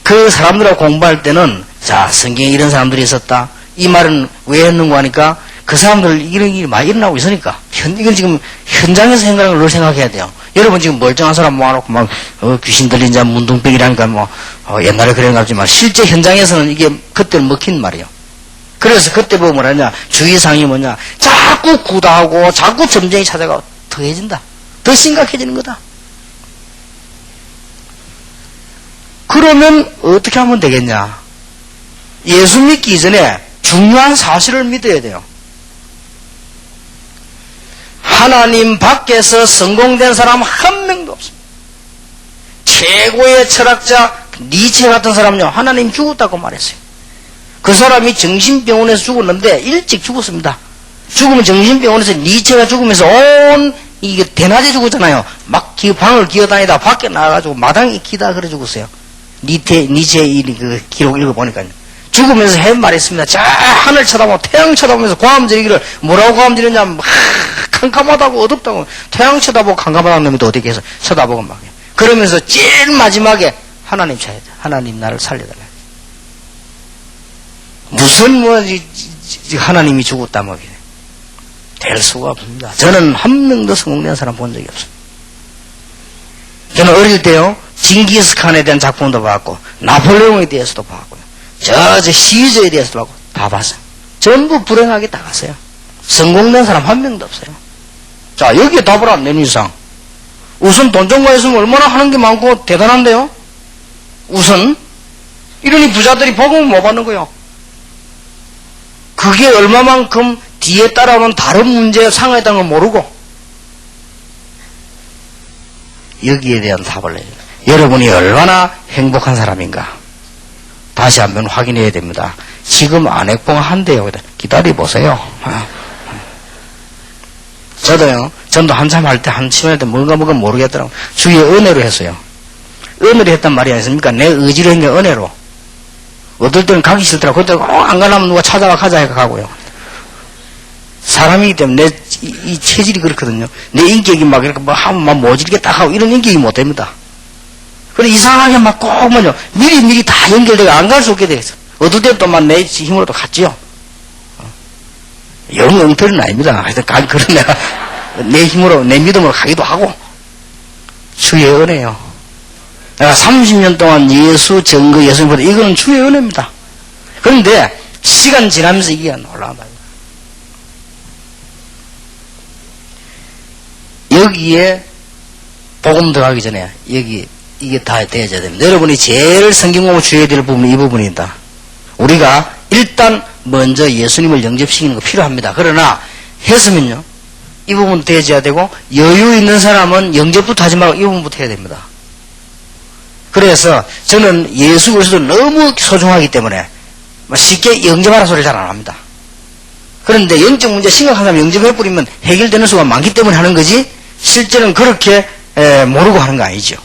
그 사람들하고 공부할 때는 자, 성경에 이런 사람들이 있었다. 이 말은 왜 했는가 하니까 그 사람들 이런 일이 많이 일어나고 있으니까 이건 지금 현장에서 생각하는 걸 생각해야 돼요. 여러분 지금 멀쩡한 사람 모아놓고 막 귀신 들린 자 문둥병이라니까 옛날에 그런 거 같지만 실제 현장에서는 이게 그때는 먹힌 말이에요. 그래서 그때 보면 뭐냐 주의사항이 뭐냐 자꾸 구다하고 자꾸 점쟁이 찾아가 더해진다. 더 심각해지는 거다. 그러면 어떻게 하면 되겠냐? 예수 믿기 이전에 중요한 사실을 믿어야 돼요. 하나님 밖에서 성공된 사람 한 명도 없습니다. 최고의 철학자 니체 같은 사람은요, 하나님 죽었다고 말했어요. 그 사람이 정신병원에서 죽었는데 일찍 죽었습니다. 죽으면 정신병원에서 니체가 죽으면서 이게 대낮에 죽었잖아요. 막 방을 기어다니다 밖에 나가가지고 마당에 기다 그래 죽었어요. 니체의 그 기록 읽어보니까요. 죽으면서 한 말이 있습니다. 자, 하늘 쳐다보고 태양 쳐다보면서 고함지르기를 뭐라고 고함지르냐, 막 캄캄하다고 어둡다고 태양 쳐다보고 캄캄하다는 놈이 또 어떻게 해서 쳐다보고 막 그러면서 제일 마지막에 하나님 찾아야 돼. 하나님 나를 살려달라. 무슨 하나님이 죽었다 뭐 될 수가 없습니다. 저는 한 명도 성공된 사람 본 적이 없습니다. 저는 어릴 때요 징기스칸에 대한 작품도 봤고 나폴레옹에 대해서도 봤고요. 저 시저에 대해서도 봤고 다 봤어요. 전부 불행하게 다 갔어요. 성공된 사람 한 명도 없어요. 자, 여기에 답을 안 내는 이상 우선 돈 정가 있으면 얼마나 하는 게 많고 대단한데요. 우선 이러니 부자들이 복음을 못 받는 거예요. 그게 얼마만큼 뒤에 따라오는 다른 문제에 상하였다는 걸 모르고 여기에 대한 답을 내요. 여러분이 얼마나 행복한 사람인가 다시 한번 확인해야 됩니다. 지금 안핵봉 한대요. 기다려보세요. 저도요, 전도 한참 할 때, 한참 할 때 뭔가 모르겠더라고. 주위에 은혜로 했어요. 은혜로 했단 말이 아니십니까? 내 의지로 한 게 은혜로. 어떨 때는 가기 싫더라고. 그때 안 가려면 누가 찾아와 가자 해서 가고요. 사람이기 때문에 이 체질이 그렇거든요. 내 인격이 막 이렇게 하면 막 모질게 딱 하고 이런 인격이 못 됩니다. 그래 이상하게 막 꼭 미리 다 연결되고 안 갈 수 없게 되겠어. 어떨 때는 또 막 내 힘으로 또 갔지요. 영 엉터리는 아닙니다. 하여튼 그런 내가 내 힘으로 내 믿음으로 가기도 하고 주의 은혜요. 내가 30년 동안 예수 증거 예수님보다 이거는 주의 은혜입니다. 그런데 시간 지나면서 이게 올라간다. 여기에 복음 들어가기 전에 이게 다 되어져야 됩니다. 여러분이 제일 성경 공부 주의해야 될 부분이 이 부분이다. 우리가 일단 먼저 예수님을 영접시키는 거 필요합니다. 그러나 했으면요 이 부분도 되어져야 되고 여유 있는 사람은 영접부터 하지 말고 이 부분부터 해야 됩니다. 그래서 저는 예수 그리스도를 너무 소중하기 때문에 쉽게 영접하라는 소리를 잘 안 합니다. 그런데 영적 문제 심각한 사람 영접해버리면 해결되는 수가 많기 때문에 하는 거지 실제는 그렇게 모르고 하는 거 아니죠.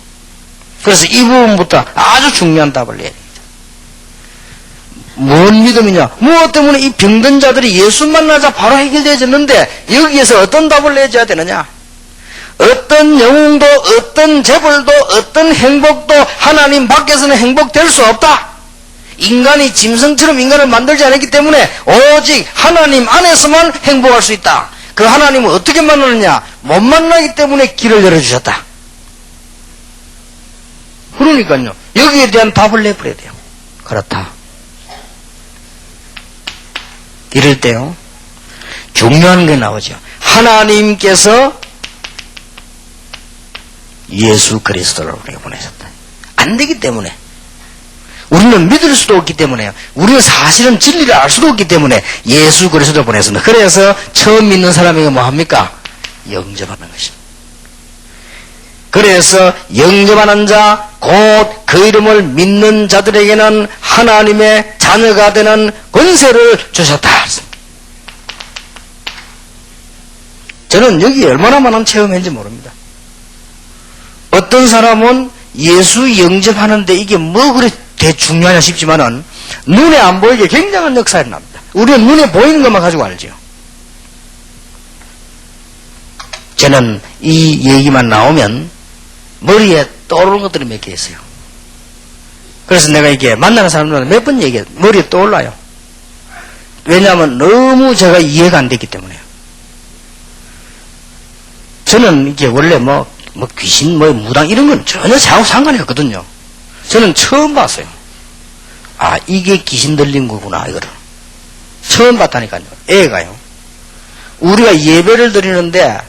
그래서 이 부분부터 아주 중요한 답을 내야 됩니다. 뭔 믿음이냐? 무엇 때문에 이 병든 자들이 예수 만나자 바로 해결되어졌는데 여기에서 어떤 답을 내줘야 되느냐? 어떤 영웅도 어떤 재벌도 어떤 행복도 하나님 밖에서는 행복될 수 없다. 인간이 짐승처럼 인간을 만들지 않았기 때문에 오직 하나님 안에서만 행복할 수 있다. 그 하나님을 어떻게 만나느냐? 못 만나기 때문에 길을 열어주셨다. 그러니까요. 여기에 대한 답을 내버려야 돼요. 그렇다. 이럴 때요. 중요한 게 나오죠. 하나님께서 예수 그리스도를 우리에게 보내셨다. 안 되기 때문에. 우리는 믿을 수도 없기 때문에요. 우리는 사실은 진리를 알 수도 없기 때문에 예수 그리스도를 보냈습니다. 그래서 처음 믿는 사람에게 뭐 합니까? 영접하는 것입니다. 그래서 영접하는 자, 곧 그 이름을 믿는 자들에게는 하나님의 자녀가 되는 권세를 주셨다. 저는 여기 얼마나 많은 체험했는지 모릅니다. 어떤 사람은 예수 영접하는데 이게 뭐 그래 중요하냐 싶지만은 눈에 안 보이게 굉장한 역사가 납니다. 우리는 눈에 보이는 것만 가지고 알죠. 저는 이 얘기만 나오면 머리에 떠오르는 것들이 몇 개 있어요. 그래서 내가 이게 만나는 사람들한테 몇 번 얘기해. 머리에 떠올라요. 왜냐하면 너무 제가 이해가 안 됐기 때문에요. 저는 이게 원래 뭐 귀신, 무당 이런 건 전혀 저하고 상관이 없거든요. 저는 처음 봤어요. 아, 이게 귀신 들린 거구나, 이거를. 처음 봤다니까요. 애가요. 우리가 예배를 드리는데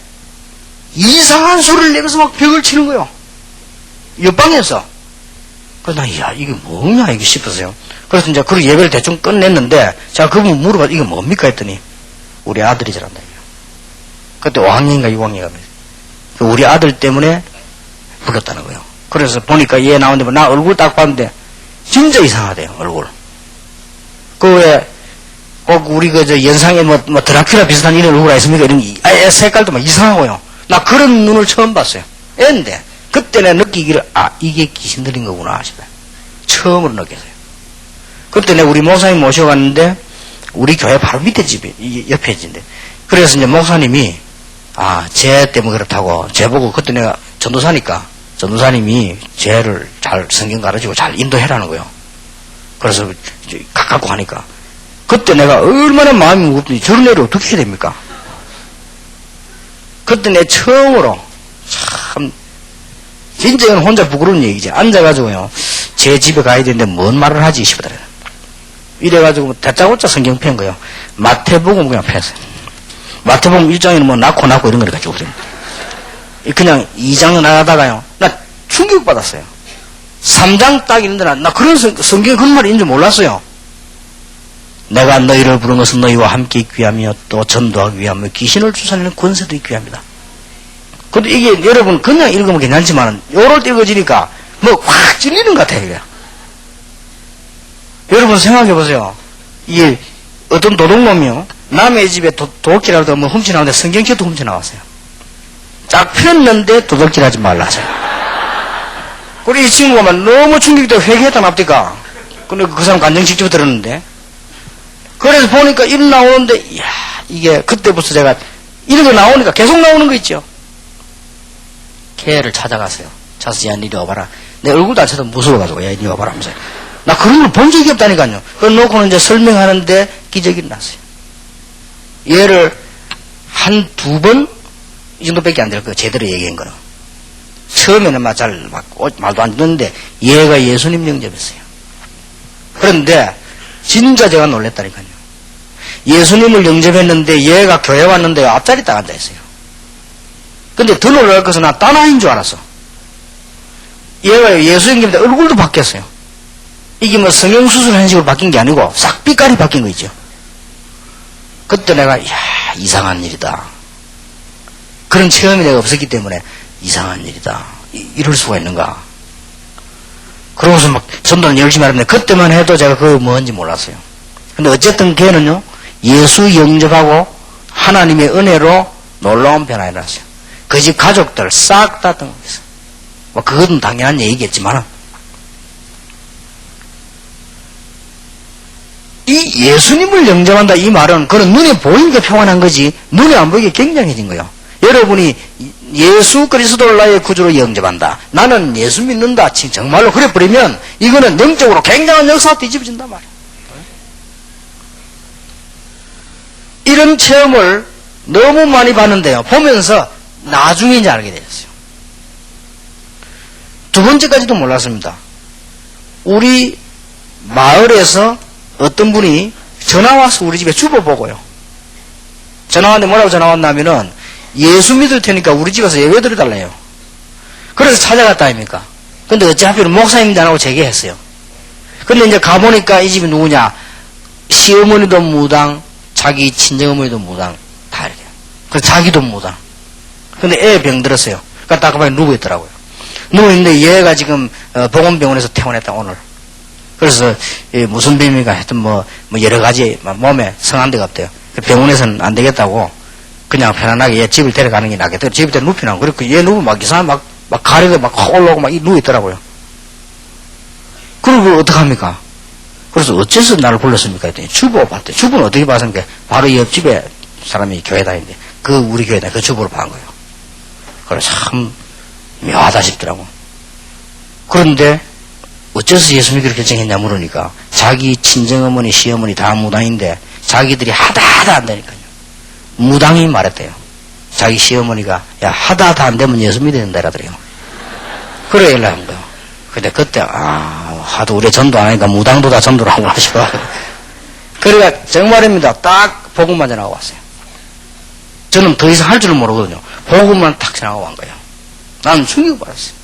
이상한 소리를 내면서 막 벽을 치는 거예요. 옆방에서. 그래서 나, 야, 이게 뭐냐, 이게 싶었어요. 그래서 이제 그 예배를 대충 끝냈는데, 제가 그분 물어봐, 이게 뭡니까? 했더니, 우리 아들이 저란다. 그때 5학년인가 6학년인가. 우리 아들 때문에 불렀다는 거예요. 그래서 보니까 얘 나오는데, 나 얼굴 딱 봤는데, 진짜 이상하대요, 얼굴. 그 왜, 꼭 우리 연상에 드라큘라 비슷한 이런 얼굴 아니습니까? 이런, 색깔도 막 이상하고요. 나 그런 눈을 처음 봤어요. 애인데, 그때 내가 느끼기를, 아, 이게 귀신 들린 거구나, 싶어요. 처음으로 느꼈어요. 그때 내가 우리 목사님 모셔갔는데, 우리 교회 바로 밑에 집이, 옆에 집인데. 그래서 이제 목사님이, 아, 쟤 때문에 그렇다고, 쟤 보고, 그때 내가 전도사니까, 전도사님이 쟤를 잘 성경 가르치고 잘 인도해라는 거예요. 그래서 가깝고 하니까. 그때 내가 얼마나 마음이 무겁더니 저런 애를 어떻게 해야 됩니까? 그때 내 처음으로, 참, 진짜 이건 혼자 부끄러운 얘기지. 앉아가지고요, 제 집에 가야 되는데 뭔 말을 하지 싶더라고요. 이래가지고 다짜고짜 성경 편 거예요. 마태복음 그냥 폈어요. 마태복음 1장에는 뭐 낳고 이런 거를 가지고 그냥 2장 나가다가요, 나 충격받았어요. 3장 딱 있는데 나 그런 성경에 그런 말이 있는 줄 몰랐어요. 내가 너희를 부른 것은 너희와 함께 있기 위함이요 또 전도하기 위함이요 귀신을 쫓아내는 권세도 있기 위함이다. 근데 이게 여러분 그냥 읽으면 괜찮지만 요럴 때 읽어지니까 뭐 확 찔리는 것 같아요. 이게. 여러분 생각해 보세요. 이게 어떤 도둑놈이요, 남의 집에 도둑질하다 뭐 훔치 나오는데 성경책도 훔쳐 나왔어요. 딱 폈는데 도둑질하지 말라 하세요. 그리고 이 친구가 막 너무 충격되고 회개했다 납니까? 근데 그 사람 간증 직접 들었는데, 그래서 보니까 이름 나오는데, 이야, 이게 그때부터 제가 이런 거 나오니까 계속 나오는 거 있죠. 걔를 찾아갔어요. 자서 야, 니리 와봐라. 내 얼굴도 안 쳐도 무서워가지고, 야, 니리 와봐라 하면서. 나 그런 걸 본 적이 없다니까요. 그걸 놓고는 이제 설명하는데 기적이 났어요. 얘를 한 2번 이 정도밖에 안 될 거예요. 제대로 얘기한 거는. 처음에는 말도 안 듣는데 얘가 예수님 영접했어요. 그런데 진짜 제가 놀랬다니까요. 예수님을 영접했는데 얘가 교회 왔는데 앞자리 딱 앉아있어요. 근데 더 놀랄 것은 나 딴 아이인 줄 알았어. 얘가 예수 영접했는데 얼굴도 바뀌었어요. 이게 뭐 성형수술하는 식으로 바뀐 게 아니고 싹 빛깔이 바뀐 거 있죠. 그때 내가 이야, 이상한 일이다. 그런 체험이 내가 없었기 때문에 이상한 일이다. 이럴 수가 있는가. 그러고서 막 전도는 열심히 하는데 그때만 해도 제가 그거 뭔지 몰랐어요. 근데 어쨌든 걔는요, 예수 영접하고 하나님의 은혜로 놀라운 변화가 일어났어요. 그 집 가족들 싹 다 등록했어요. 뭐 그것은 당연한 얘기겠지만 이 예수님을 영접한다 이 말은 그런 눈에 보이니까 평안한 거지 눈에 안 보이게 굉장해진 거예요. 여러분이 예수 그리스도를 나의 구주로 영접한다. 나는 예수 믿는다. 정말로 그래 버리면 이거는 영적으로 굉장한 역사가 뒤집어진단 말이에요. 이런 체험을 너무 많이 봤는데요. 보면서 나중에 이제 알게 되었어요. 두 번째까지도 몰랐습니다. 우리 마을에서 어떤 분이 전화 와서 우리 집에 주보 보고요. 전화 왔는데 뭐라고 전화 왔냐면은 예수 믿을 테니까 우리 집에서 예배 드려달래요. 그래서 찾아갔다 아닙니까? 근데 어차피 목사님도 안 하고 재개했어요. 근데 이제 가보니까 이 집이 누구냐? 시어머니도 무당, 자기 친정어머니도 무당, 다 이렇게. 그래서 자기도 무당. 근데 애 병들었어요. 그러니까 딱 보니 누워있더라고요. 누워있는데 얘가 지금 보건병원에서 퇴원했다 오늘. 그래서 무슨 병인가 하여튼 뭐 여러 가지 몸에 성한 데가 없대요. 병원에서는 안 되겠다고 그냥 편안하게 얘 집을 데려가는 게 낫겠다. 집에 눕히나. 그리고 얘 누우면 막 이상한 막 가래도 막 올라오고 막 누워있더라고요. 그리고 어떡합니까? 그래서 어째서 나를 불렀습니까? 했더니 주보 봤대. 주보는 어떻게 봤습니까? 바로 옆집에 사람이 교회 다니는데 우리 교회다. 그 주보를 본 거예요. 그래 참 묘하다 싶더라고. 그런데 어째서 예수님이 그렇게 결정했냐 물으니까 자기 친정어머니 시어머니 다 무당인데 자기들이 하다 안 되니까요. 무당이 말했대요. 자기 시어머니가 야 하다 안 되면 예수 믿어야 된다 이러더래요. 그래 연락한 거예요. 근데 그때 하도 우리 전도 안 하니까 무당도 다 전도를 하고 하시고 그러니까 정말입니다. 딱 복음만 전하고 왔어요. 저는 더 이상 할 줄은 모르거든요. 복음만 탁 전하고 간 거예요. 나는 충격받았어요.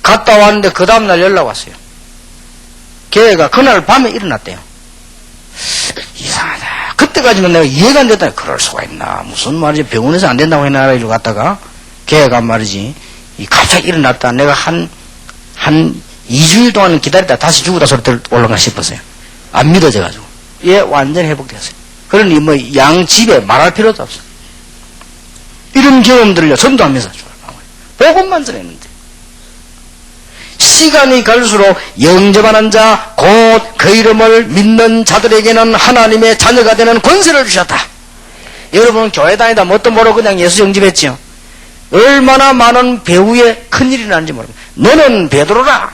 갔다 왔는데 그 다음날 연락 왔어요. 걔가 그날 밤에 일어났대요. 이상하다. 그때까지는 내가 이해가 안 됐다. 그럴 수가 있나. 무슨 말이지. 병원에서 안 된다고 해놔라. 이러고 갔다가 걔가 말이지. 갑자기 일어났다. 내가 한 2주일 동안 기다렸다. 다시 죽으다 소리 올라가 싶었어요. 안 믿어져가지고. 얘 완전히 회복됐어요. 그러니 뭐 양집에 말할 필요도 없어요. 이런 경험들을요. 전도 하면서 복음만 전했는데. 시간이 갈수록 영접하는 자, 곧 그 이름을 믿는 자들에게는 하나님의 자녀가 되는 권세를 주셨다. 여러분 교회 다니다 뭣도 모르고 그냥 예수 영접했지요. 얼마나 많은 배후에 큰일이 나는지 모릅니다. 너는 베드로라.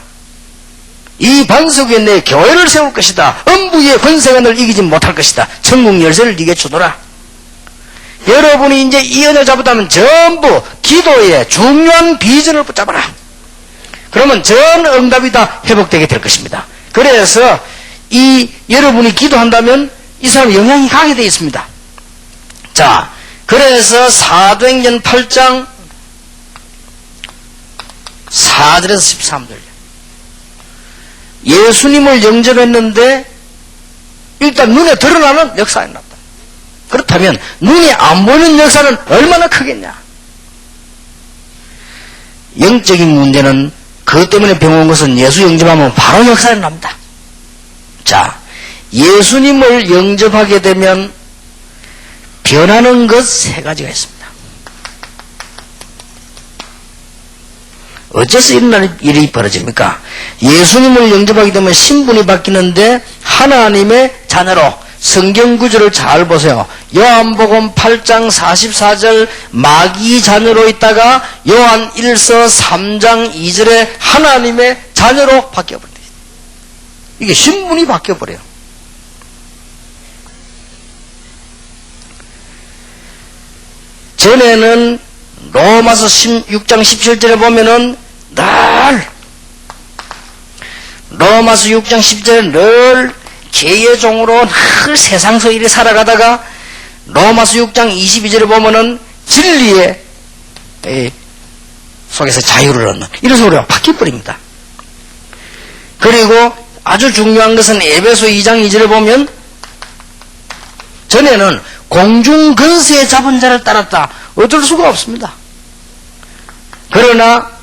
이 반석 위에 내 교회를 세울 것이다. 음부의 권세가 널 이기지 못할 것이다. 천국 열쇠를 네게 주노라. 여러분이 이제 이 은혜를 잡았다면 전부 기도의 중요한 비전을 붙잡아라. 그러면 전 응답이 다 회복되게 될 것입니다. 그래서 여러분이 기도한다면 이 사람 영향이 가게 되어 있습니다. 자, 그래서 사도행전 8장 4절에서 13절. 예수님을 영접했는데 일단 눈에 드러나는 역사가 났다. 그렇다면 눈이 안 보이는 역사는 얼마나 크겠냐. 영적인 문제는 그것 때문에 병 온 것은 예수 영접하면 바로 역사가 납니다. 자, 예수님을 영접하게 되면 변하는 것 세 가지가 있습니다. 어째서 이런 일이 벌어집니까? 예수님을 영접하게 되면 신분이 바뀌는데 하나님의 자녀로 성경 구절을 잘 보세요. 요한복음 8장 44절 마귀 자녀로 있다가 요한 1서 3장 2절에 하나님의 자녀로 바뀌어버립니다. 이게 신분이 바뀌어버려요. 전에는 로마서 6장 17절에 보면은 늘 로마서 6장 10절에 늘 죄의 종으로 늘 세상서 일에 살아가다가 로마서 6장 22절에 보면은 진리의 속에서 자유를 얻는 이런 소리가 바뀌어버립니다. 그리고 아주 중요한 것은 에베소 2장 2절에 보면 전에는 공중 근세에 잡은 자를 따랐다. 어쩔 수가 없습니다. 그러나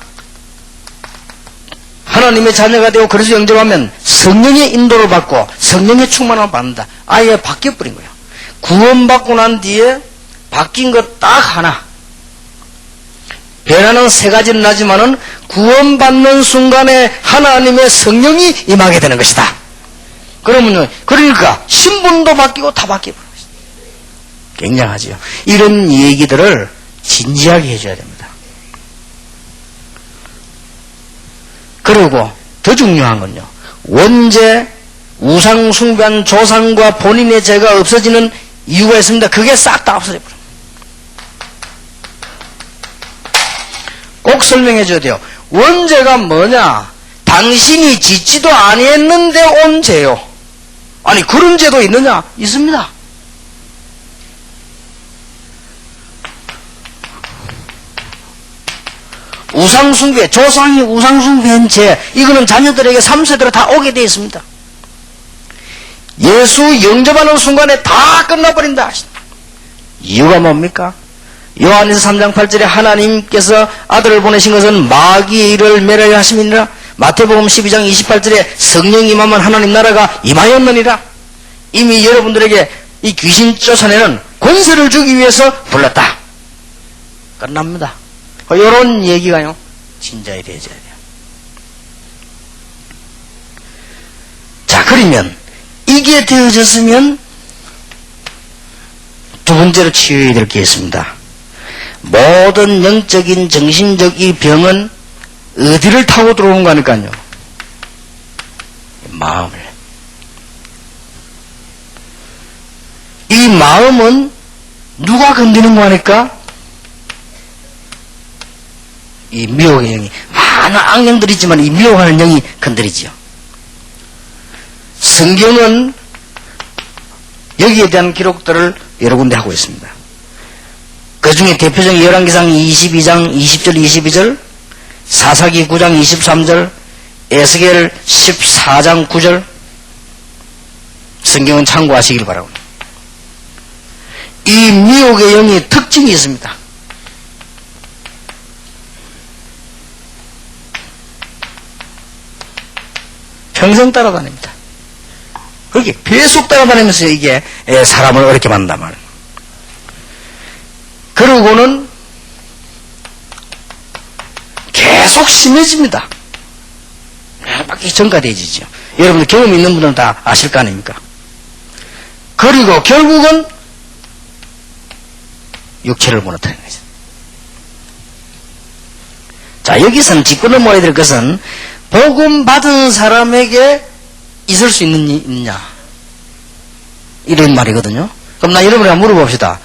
하나님의 자녀가 되고 그래서 영접하면 성령의 인도를 받고 성령의 충만함을 받는다. 아예 바뀌어버린 거예요. 구원받고 난 뒤에 바뀐 것 딱 하나. 변화는 세 가지는 나지만은 구원받는 순간에 하나님의 성령이 임하게 되는 것이다. 그러면요, 그러니까 신분도 바뀌고 다 바뀌어버린 것이다. 굉장하지요. 이런 얘기들을 진지하게 해줘야 됩니다. 그리고 더 중요한 건요, 원죄, 우상 숭배한 조상과 본인의 죄가 없어지는 이유가 있습니다. 그게 싹 다 없어져 버려요. 꼭 설명해 줘야 돼요. 원죄가 뭐냐? 당신이 짓지도 아니했는데 온 죄요. 아니 그런 죄도 있느냐? 있습니다. 우상숭배, 조상이 우상숭배한 죄, 이거는 자녀들에게 3세대로 다 오게 되어 있습니다. 예수 영접하는 순간에 다 끝나버린다. 이유가 뭡니까? 요한에서 3장 8절에 하나님께서 아들을 보내신 것은 마귀의 일을 멸하려 하심이니라. 마태복음 12장 28절에 성령이 임하면 하나님 나라가 임하였느니라. 이미 여러분들에게 이 귀신 쫓아내는 권세를 주기 위해서 불렀다. 끝납니다. 이런 얘기가요, 진짜에 되어져야 돼요. 자, 그러면 이게 되어졌으면 두 번째로 치유해야 될 게 있습니다. 모든 영적인 정신적 이 병은 어디를 타고 들어오는 거니까요? 마음을. 이 마음은 누가 건드리는 거니까? 이 미혹의 영이, 많은 악령들이 있지만 이 미혹하는 영이 건드리지요. 성경은 여기에 대한 기록들을 여러 군데 하고 있습니다. 그 중에 대표적인 열왕기상 22장 20절 22절, 사사기 9장 23절, 에스겔 14장 9절, 성경은 참고하시길 바랍니다. 이 미혹의 영의 특징이 있습니다. 평생 따라다닙니다. 그렇게 계속 따라다니면서 이게 사람을 어렵게 만든단 말이에요. 그러고는 계속 심해집니다. 막 전가되어지죠. 여러분들 경험 있는 분들은 다 아실 거 아닙니까? 그리고 결국은 육체를 무너뜨리는 거죠. 자, 여기서는 짚고 넘어야 될 것은 복음 받은 사람에게 있을 수 있느냐 이런 말이거든요. 그럼 나 여러분이 한번 물어봅시다.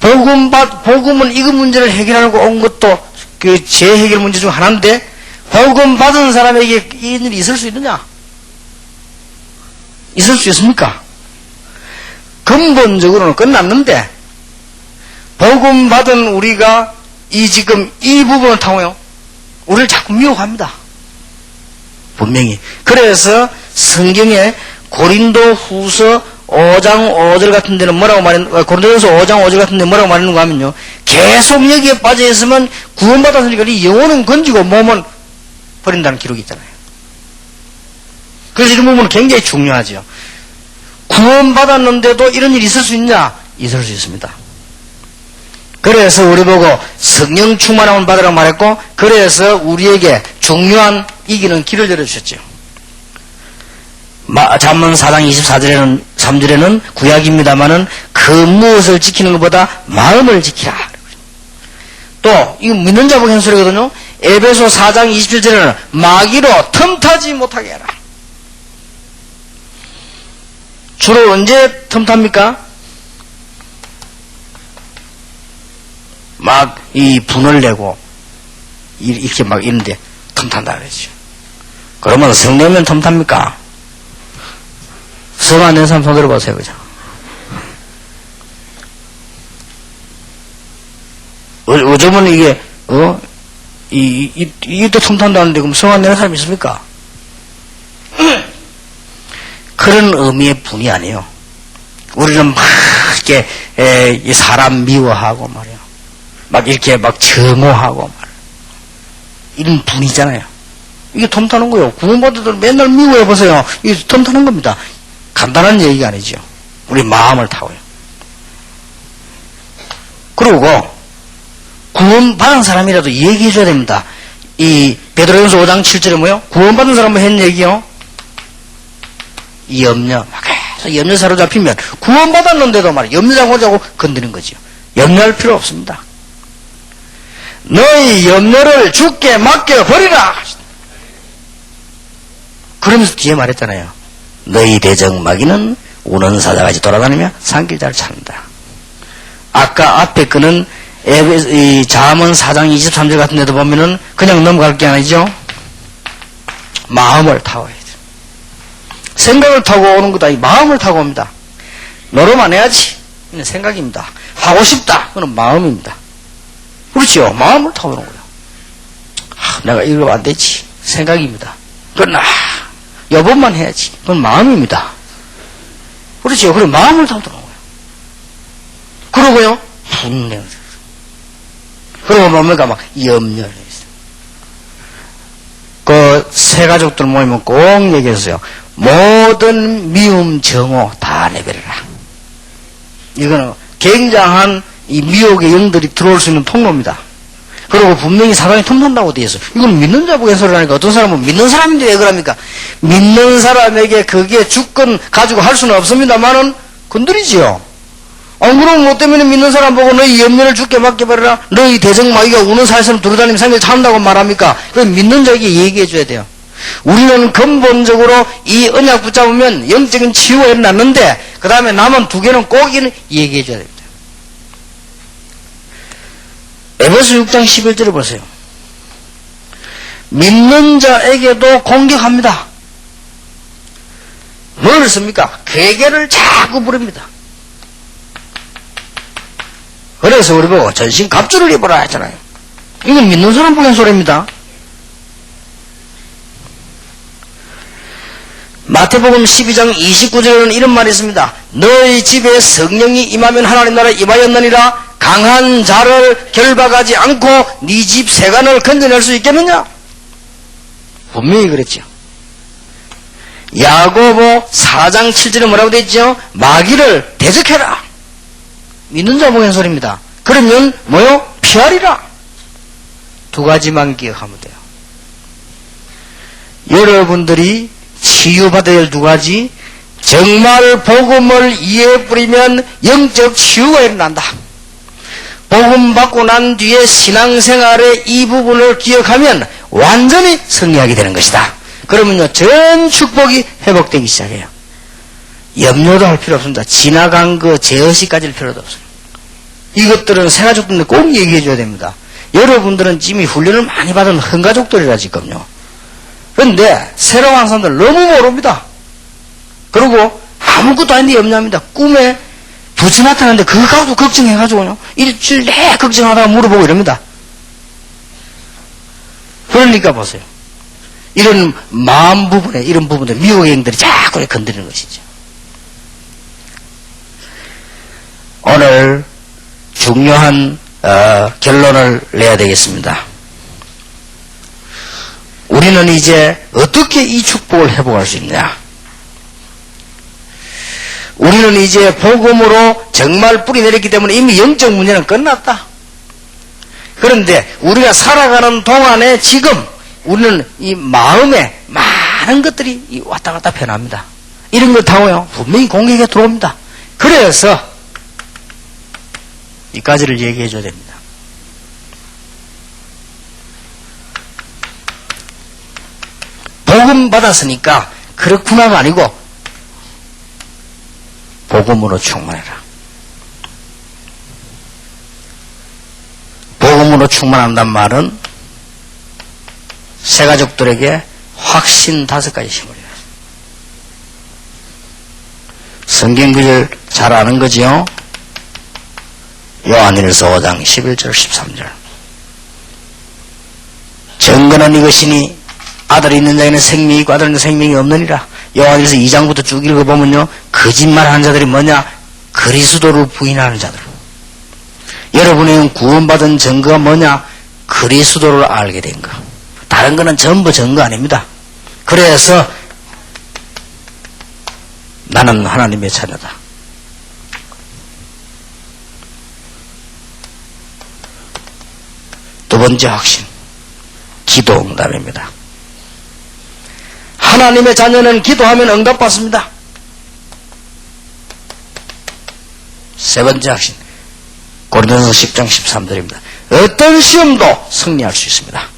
복음은 이거 문제를 해결하려고 온 것도 그 재해결 문제 중 하나인데 복음 받은 사람에게 이 일이 있을 수 있느냐? 있을 수 있습니까? 근본적으로는 끝났는데 복음 받은 우리가 지금 이 부분을 타고요 우리를 자꾸 미혹합니다. 분명히. 그래서 성경에 고린도 후서 5장 5절 같은 데는 뭐라고 고린도전서 5장 5절 같은 데 뭐라고 말하는가 하면요. 계속 여기에 빠져 있으면 구원받았으니까 이 영혼은 건지고 몸은 버린다는 기록이 있잖아요. 그래서 이런 부분은 굉장히 중요하죠. 구원받았는데도 이런 일이 있을 수 있냐? 있을 수 있습니다. 그래서 우리 보고 성령 충만함을 받으라고 말했고, 그래서 우리에게 중요한 이기는 길을 열어주셨죠. 잠언 4장 24절에는 3절에는 구약입니다마는 그 무엇을 지키는 것보다 마음을 지키라. 또 이거 믿는 자 보기 소리거든요. 에베소 4장 27절에는 마귀로 틈타지 못하게 해라. 주로 언제 틈탑니까? 막 이 분을 내고 이렇게 막 이런데 틈탄다 그러죠. 그러면 성내면 틈탑니까? 성 안 된 사람 손 들어보세요, 그죠? 요즘은 이게 이게 또 틈탄다는데 그럼 성 안 된 사람이 있습니까? 그런 의미의 분이 아니에요. 우리는 막 이렇게 사람 미워하고 말이야. 막 이렇게 막 정오하고 말이야. 이런 분이잖아요. 이게 틈타는 거예요. 구원받아도 맨날 미워해보세요. 이게 틈타는 겁니다. 간단한 얘기가 아니죠. 우리 마음을 타고요. 그리고 구원받은 사람이라도 얘기해줘야 됩니다. 이 베드로전서 5장 7절에 뭐요? 구원받은 사람은 했는 얘기요. 이 염려, 막 계속 염려 사로잡히면 구원받았는데도 말이야 염려 잡고자고 건드는 거죠. 염려할 필요 없습니다. 너희 염려를 주께 맡겨버리라. 그러면서 뒤에 말했잖아요. 너희 대적 마귀는 우는 사자같이 돌아다니며 산길자를 찾는다. 아까 앞에 거는 잠언 4장 23절 같은 데도 보면은 그냥 넘어갈 게 아니죠. 마음을 타고 해야 돼. 생각을 타고 오는 거다. 이 마음을 타고 옵니다. 노력만 해야지. 이건 생각입니다. 하고 싶다. 그건 마음입니다. 그렇죠. 마음을 타고 오는 거예요. 내가 이거 안 되지. 생각입니다. 그건 여번만 해야지. 그건 마음입니다. 그렇죠. 그럼 마음을 타고 오는 거예요. 그러고요. 분명. 그러고 뭡니까? 막 염려를 했어요. 그 세 가족들 모이면 꼭 얘기했어요. 모든 미움, 정오 다 내버려라. 이거는 굉장한 이 미혹의 영들이 들어올 수 있는 통로입니다. 그리고 분명히 사단이 틈탄다고 되어 있어요. 이건 믿는 자 보게 소리라니까 어떤 사람은 믿는 사람인데 왜 그럽니까? 믿는 사람에게 그게 주권 가지고 할 수는 없습니다만은 건드리지요. 그럼 뭐 때문에 믿는 사람 보고 너희 염려를 죽게 맡겨버려라. 너희 대적마귀가 우는 사이처럼 두루다니며 생명을 찬다고 말합니까? 그 믿는 자에게 얘기해 줘야 돼요. 우리는 근본적으로 이 언약 붙잡으면 영적인 치유가 일어났는데 그 다음에 남은 두 개는 꼭 얘기해 줘야 됩니다. 에베소 6장 11절을 보세요. 믿는 자에게도 공격합니다. 뭘 씁니까? 괴계를 자꾸 부릅니다. 그래서 우리 보고 전신 갑주를 입어라 했잖아요. 이건 믿는 사람 보는 소리입니다. 마태복음 12장 29절에는 이런 말이 있습니다. 너희 집에 성령이 임하면 하나님 나라에 임하였느니라. 강한 자를 결박하지 않고 네 집 세간을 건져낼 수 있겠느냐? 분명히 그랬죠. 야고보 4장 7절에 뭐라고 되어 있죠? 마귀를 대적해라. 믿는 자 보는 소리입니다. 그러면 뭐요? 피하리라. 두 가지만 기억하면 돼요. 여러분들이 치유받아야 할 두 가지. 정말 복음을 이해해 버리면 영적 치유가 일어난다. 복음 받고 난 뒤에 신앙생활의 이 부분을 기억하면 완전히 승리하게 되는 것이다. 그러면요 전 축복이 회복되기 시작해요. 염려도 할 필요 없습니다. 지나간 거 제어시까지 할 필요도 없어요. 이것들은 새가족들한테 꼭 얘기해 줘야 됩니다. 여러분들은 이미 훈련을 많이 받은 헌가족들이라 지금요. 그런데 새로 온 사람들 너무 모릅니다. 그리고 아무것도 아닌데 염려합니다. 꿈에 부처 나타났는데 그거 가지고 걱정해가지고요 일주일 내내 걱정하다가 물어보고 이럽니다. 그러니까 보세요. 이런 마음 부분에 이런 부분들 미혹의 행들이 자꾸 건드리는 것이죠. 오늘 중요한 결론을 내야 되겠습니다. 우리는 이제 어떻게 이 축복을 회복할 수 있냐? 우리는 이제 복음으로 정말 뿌리 내렸기 때문에 이미 영적 문제는 끝났다. 그런데 우리가 살아가는 동안에 지금 우리는 이 마음에 많은 것들이 왔다 갔다 변합니다. 이런 걸 타고요 분명히 공격에 들어옵니다. 그래서 이까지를 얘기해 줘야 됩니다. 복음 받았으니까 그렇구나가 아니고 복음으로 충만해라. 복음으로 충만한단 말은 새가족들에게 확신 5가지 심으리라. 성경 구절 잘 아는 거지요? 요한일서 5장 11절 13절. 증거는 이것이니 아들이 있는 자에는 생명이 있고 아들 있는 생명이 없느니라. 요한일서 2장부터 쭉 읽어보면요 거짓말하는 자들이 뭐냐? 그리스도를 부인하는 자들. 여러분의 구원받은 증거가 뭐냐? 그리스도를 알게 된 거. 다른 거는 전부 증거 아닙니다. 그래서 나는 하나님의 자녀다. 두 번째 확신, 기도 응답입니다. 하나님의 자녀는 기도하면 응답받습니다. 세 번째 확신, 고린도전서 10장 13절입니다. 어떤 시험도 승리할 수 있습니다.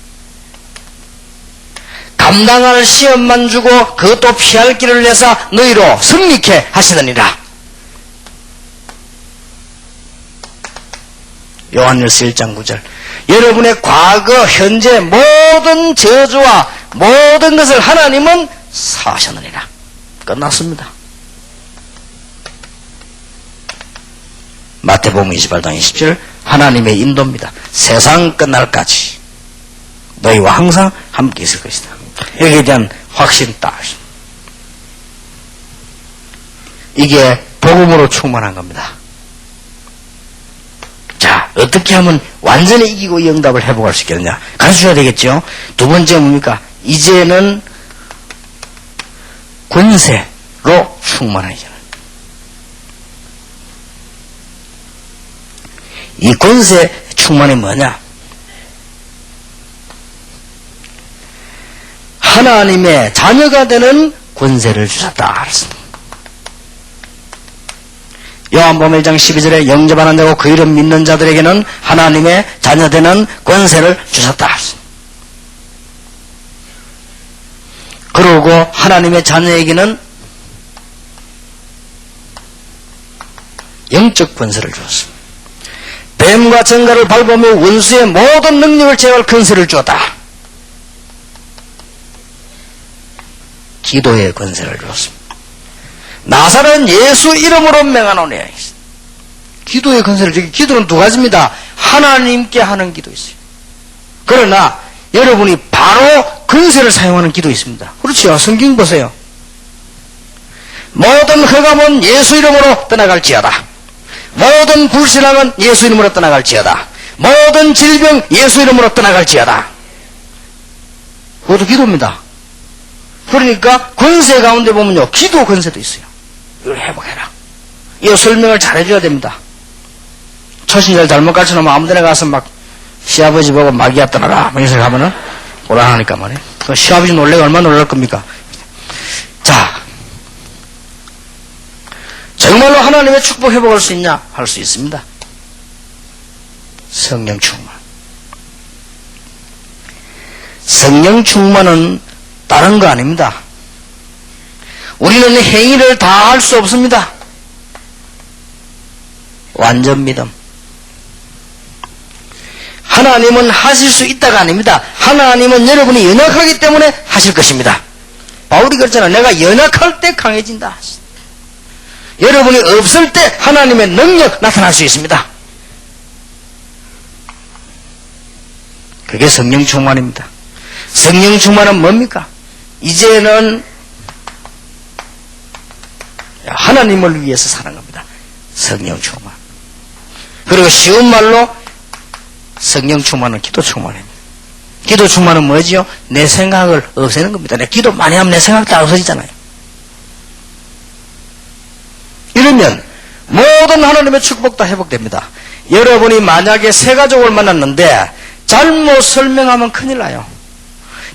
감당할 시험만 주고 그것도 피할 길을 내서 너희로 승리케 하시느니라. 요한일서 1장 9절. 여러분의 과거, 현재 모든 저주와 모든 것을 하나님은 사하셨느니라. 끝났습니다. 마태복음 28장 20절. 하나님의 인도입니다. 세상 끝날까지 너희와 항상 함께 있을 것이다. 여기에 대한 확신 딱. 이게 복음으로 충만한 겁니다. 자, 어떻게 하면 완전히 이기고 이 응답을 회복할 수 있겠느냐? 가르쳐줘야 되겠죠? 두 번째 뭡니까? 이제는 권세로 충만하잖아요. 이 권세 충만이 뭐냐? 하나님의 자녀가 되는 권세를 주셨다. 알았습니다. 요한복음 1장 12절에 영접하는 자고 그 이름 믿는 자들에게는 하나님의 자녀되는 권세를 주셨다. 그러고 하나님의 자녀에게는 영적 권세를 주었습니다. 뱀과 정갈을 밟으며 원수의 모든 능력을 제어할 권세를 주었다. 기도의 권세를 주었습니다. 나사렛 예수 이름으로 맹하노니. 기도의 권세를 주기. 기도는 두 가지입니다. 하나님께 하는 기도 있어요. 그러나 여러분이 바로 권세를 사용하는 기도 있습니다. 그렇죠. 성경 보세요. 모든 흑암은 예수 이름으로 떠나갈지어다. 모든 불신앙은 예수 이름으로 떠나갈지어다. 모든 질병 예수 이름으로 떠나갈지어다. 그것도 기도입니다. 그러니까 권세 가운데 보면요, 기도 권세도 있어요. 이걸 회복해라. 이 설명을 잘 해줘야 됩니다. 초신자를 잘못 가르쳐놓으면 아무데나 가서 막 시아버지 보고 마귀야 떠나라 막 이렇게 하면은 곤란하니까 말이에요. 그 시아버지 놀래가 얼마나 놀랄 겁니까? 자, 정말로 하나님의 축복 회복할 수 있냐? 할 수 있습니다. 성령 충만. 성령 충만은 다른 거 아닙니다. 우리는 행위를 다 할 수 없습니다. 완전 믿음. 하나님은 하실 수 있다가 아닙니다. 하나님은 여러분이 연약하기 때문에 하실 것입니다. 바울이 그랬잖아. 내가 연약할 때 강해진다. 여러분이 없을 때 하나님의 능력 나타날 수 있습니다. 그게 성령 충만입니다. 성령 충만은 뭡니까? 이제는 하나님을 위해서 사는 겁니다. 성령 충만. 그리고 쉬운 말로 성령 충만은 기도 충만입니다. 기도 충만은 뭐지요? 내 생각을 없애는 겁니다. 내 기도 많이 하면 내 생각 다 없어지잖아요. 이러면 모든 하나님의 축복 다 회복됩니다. 여러분이 만약에 새 가족을 만났는데 잘못 설명하면 큰일 나요.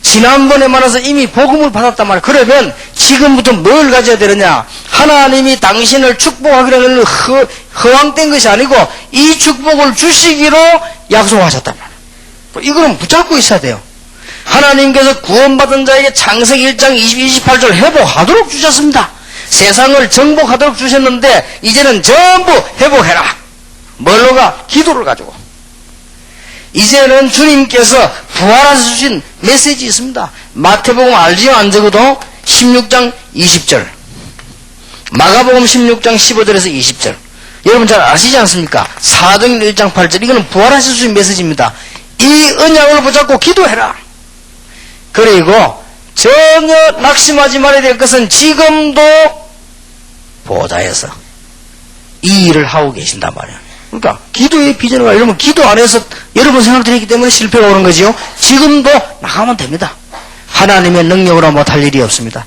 지난번에 만나서 이미 복음을 받았단 말이에요. 그러면 지금부터 뭘 가져야 되느냐? 하나님이 당신을 축복하기로는 허황된 것이 아니고 이 축복을 주시기로 약속하셨단 말이에요. 이거는 붙잡고 있어야 돼요. 하나님께서 구원받은 자에게 창세기 1장 28절 회복하도록 주셨습니다. 세상을 정복하도록 주셨는데 이제는 전부 회복해라. 뭘로 가? 기도를 가지고. 이제는 주님께서 부활하셔 주신 메시지 있습니다. 마태복음 알지요? 안 적어도 16장 20절, 마가복음 16장 15절에서 20절. 여러분 잘 아시지 않습니까? 사도행 1장 8절. 이거는 부활하셔 주신 메시지입니다. 이 언약을 붙잡고 기도해라. 그리고 전혀 낙심하지 말아야 될 것은 지금도 보좌에서 이 일을 하고 계신단 말이에요. 그러니까 기도의 비전을 이러면 기도 안에서 여러분 생각들이기 때문에 실패가 오는 거지요. 지금도 나가면 됩니다. 하나님의 능력으로 못할 일이 없습니다.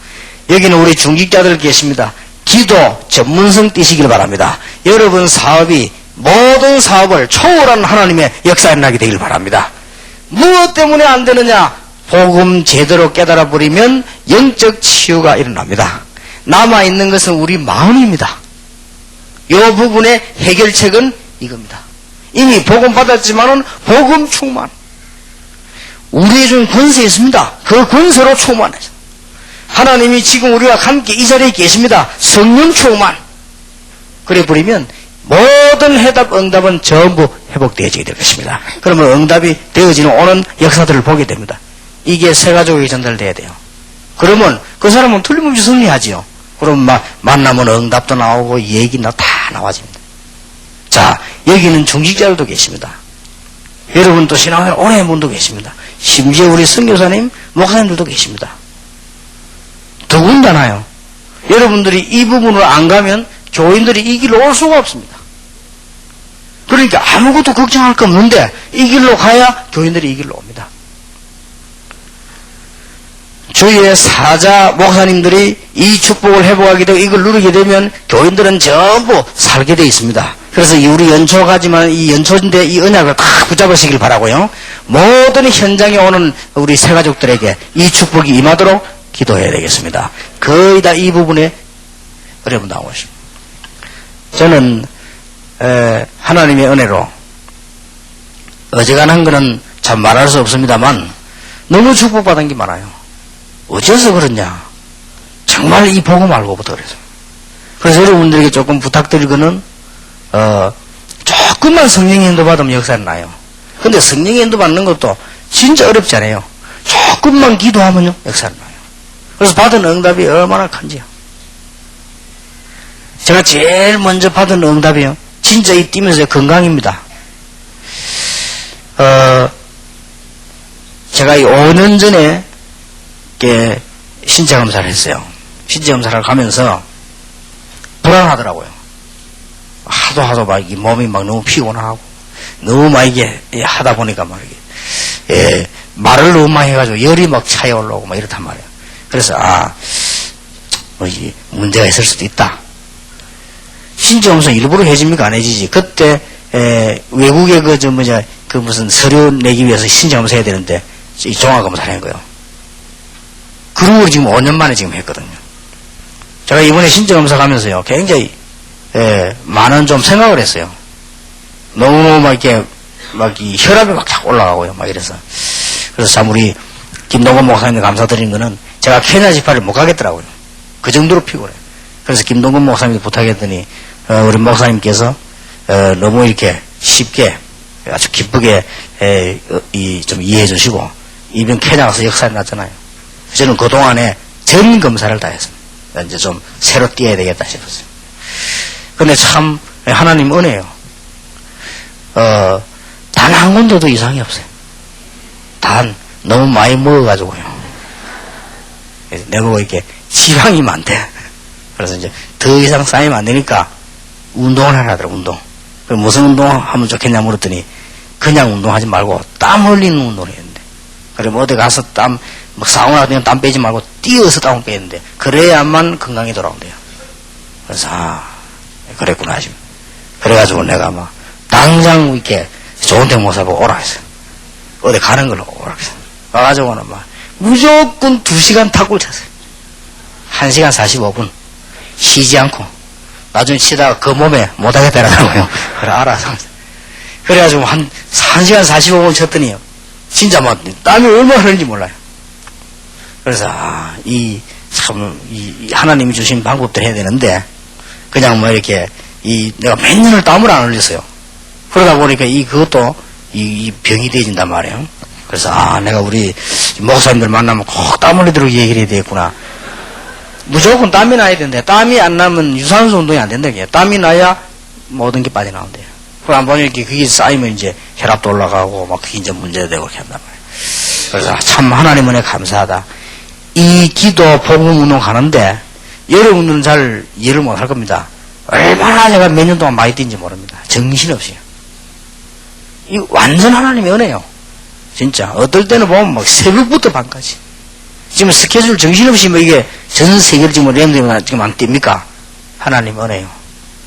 여기는 우리 중직자들 계십니다. 기도 전문성 띄시길 바랍니다. 여러분 사업이 모든 사업을 초월한 하나님의 역사에 나게 되길 바랍니다. 무엇 때문에 안 되느냐? 복음 제대로 깨달아 버리면 영적 치유가 일어납니다. 남아있는 것은 우리 마음입니다. 이 부분의 해결책은 이겁니다. 이미 복음 받았지만은 복음 충만. 우리의 좀 권세 있습니다. 그 권세로 충만해서 하나님이 지금 우리와 함께 이 자리에 계십니다. 성령 충만. 그래 버리면 모든 해답 응답은 전부 회복되어지게 될 것입니다. 그러면 응답이 되어지는 오는 역사들을 보게 됩니다. 이게 새 가족에게 전달돼야 돼요. 그러면 그 사람은 틀림없이 승리하지요. 그럼 만나면 응답도 나오고 얘기나 다 나와집니다. 자, 여기는 중직자들도 계십니다. 여러분도 신앙을 오래 한 분도 계십니다. 심지어 우리 선교사님, 목사님들도 계십니다. 더군다나요. 여러분들이 이 부분으로 안 가면 교인들이 이 길로 올 수가 없습니다. 그러니까 아무것도 걱정할 거 없는데 이 길로 가야 교인들이 이 길로 옵니다. 주위의 사자 목사님들이 이 축복을 회복하게 되고 이걸 누리게 되면 교인들은 전부 살게 되어 있습니다. 그래서 우리 연초가지만 이 연초인데 이 언약을 딱 붙잡으시길 바라고요. 모든 현장에 오는 우리 새가족들에게 이 축복이 임하도록 기도해야 되겠습니다. 거의 다 이 부분에 어려움 나오십니다. 저는 하나님의 은혜로 어지간한 거는 참 말할 수 없습니다만 너무 축복받은 게 많아요. 어째서 그러냐? 정말 이 복음 알고부터 그래서. 그래서 여러분들에게 조금 부탁드릴 거는 조금만 성령의 인도 받으면 역사는 나요. 근데 성령의 인도 받는 것도 진짜 어렵지 않아요. 조금만 기도하면요 역사는 나요. 그래서 받은 응답이 얼마나 큰지요. 제가 제일 먼저 받은 응답이요 진짜 이 뛰면서 건강입니다. 제가 이 5년 전에 신체 검사를 했어요. 신체 검사를 가면서 불안하더라고요. 하도 막 몸이 막 너무 피곤하고 너무 막 이게 하다 보니까 막 이게 말을 너무 많이 해가지고 열이 막 차에 올라오고 막 이렇단 말이에요. 그래서 뭐 이게 문제가 있을 수도 있다. 신체 검사 일부러 해집니까 안 해지지? 그때 외국에 그 무슨 서류 내기 위해서 신체 검사 해야 되는데 이 종합 검사를 한 거예요. 그리고 지금 5년 만에 지금 했거든요. 제가 이번에 신체 검사 가면서요 굉장히 많은 좀 생각을 했어요. 너무 막 이렇게 이 혈압이 막 자꾸 올라가고요. 막 이래서. 그래서 참 우리 김동건 목사님께 감사드린 거는 제가 케냐 집회를 못 가겠더라고요. 그 정도로 피곤해요. 그래서 김동건 목사님께 부탁했더니 우리 목사님께서 너무 이렇게 쉽게 아주 기쁘게 좀 이해해 주시고 이번 케냐 가서 역사를 났잖아요. 저는 그동안에 전 검사를 다 했습니다. 이제 좀 새로 뛰어야 되겠다 싶었어요. 근데 참 하나님 은혜요. 단 한 군데도 이상이 없어요. 단 너무 많이 먹어가지고요. 내가 이렇게 지방이 많대. 그래서 이제 더 이상 쌓이면 안 되니까 운동을 하라 하더라고. 운동. 무슨 운동하면 좋겠냐 물었더니 그냥 운동하지 말고 땀 흘리는 운동을 했는데. 그래 뭐 어디 가서 막 사우나 그냥 땀 빼지 말고 뛰어서 땀을 빼는데 그래야만 건강이 돌아온대요. 그래서 그랬구나 지금. 그래가지고 내가 막 당장 이렇게 좋은 데 못 사고 오라 했어요. 어디 가는 걸로 오라 했어요. 와가지고는 막 무조건 2시간 탁구를 쳤어요. 1시간 45분 쉬지 않고 나중에 치다가 그 몸에 못하겠다라고요. 그래 알아서. 그래가지고 한 1시간 45분 쳤더니요 진짜 막 땀이 얼마나 흐르는지 몰라요. 그래서 이 하나님이 주신 방법대로 해야 되는데 그냥 뭐 이렇게 내가 몇 년을 땀을 안 흘렸어요. 그러다 보니까 그것도 이 병이 되어진단 말이에요. 그래서 내가 우리 목사님들 만나면 꼭 땀 흘리도록 얘기를 해야 되겠구나. 무조건 땀이 나야 되는데 땀이 안 나면 유산소 운동이 안 된다. 땀이 나야 모든 게 빠져나온대요. 그럼 한 번에 이렇게 그게 쌓이면 이제 혈압도 올라가고 막 그게 이제 문제가 되고 이렇게 한단 말이에요. 그래서 참 하나님 은혜 감사하다. 이 기도 복음 운동 하는데 여러분들은 잘 이해를 못 할 겁니다. 얼마나 제가 몇 년 동안 많이 뛴지 모릅니다. 정신없이요. 이 완전 하나님의 은혜요. 진짜 어떨 때는 보면 막 새벽부터 밤까지 지금 스케줄 정신없이 뭐 이게 전 세계를 지금 랜드가 지금 안 뜁니까? 하나님 은혜요.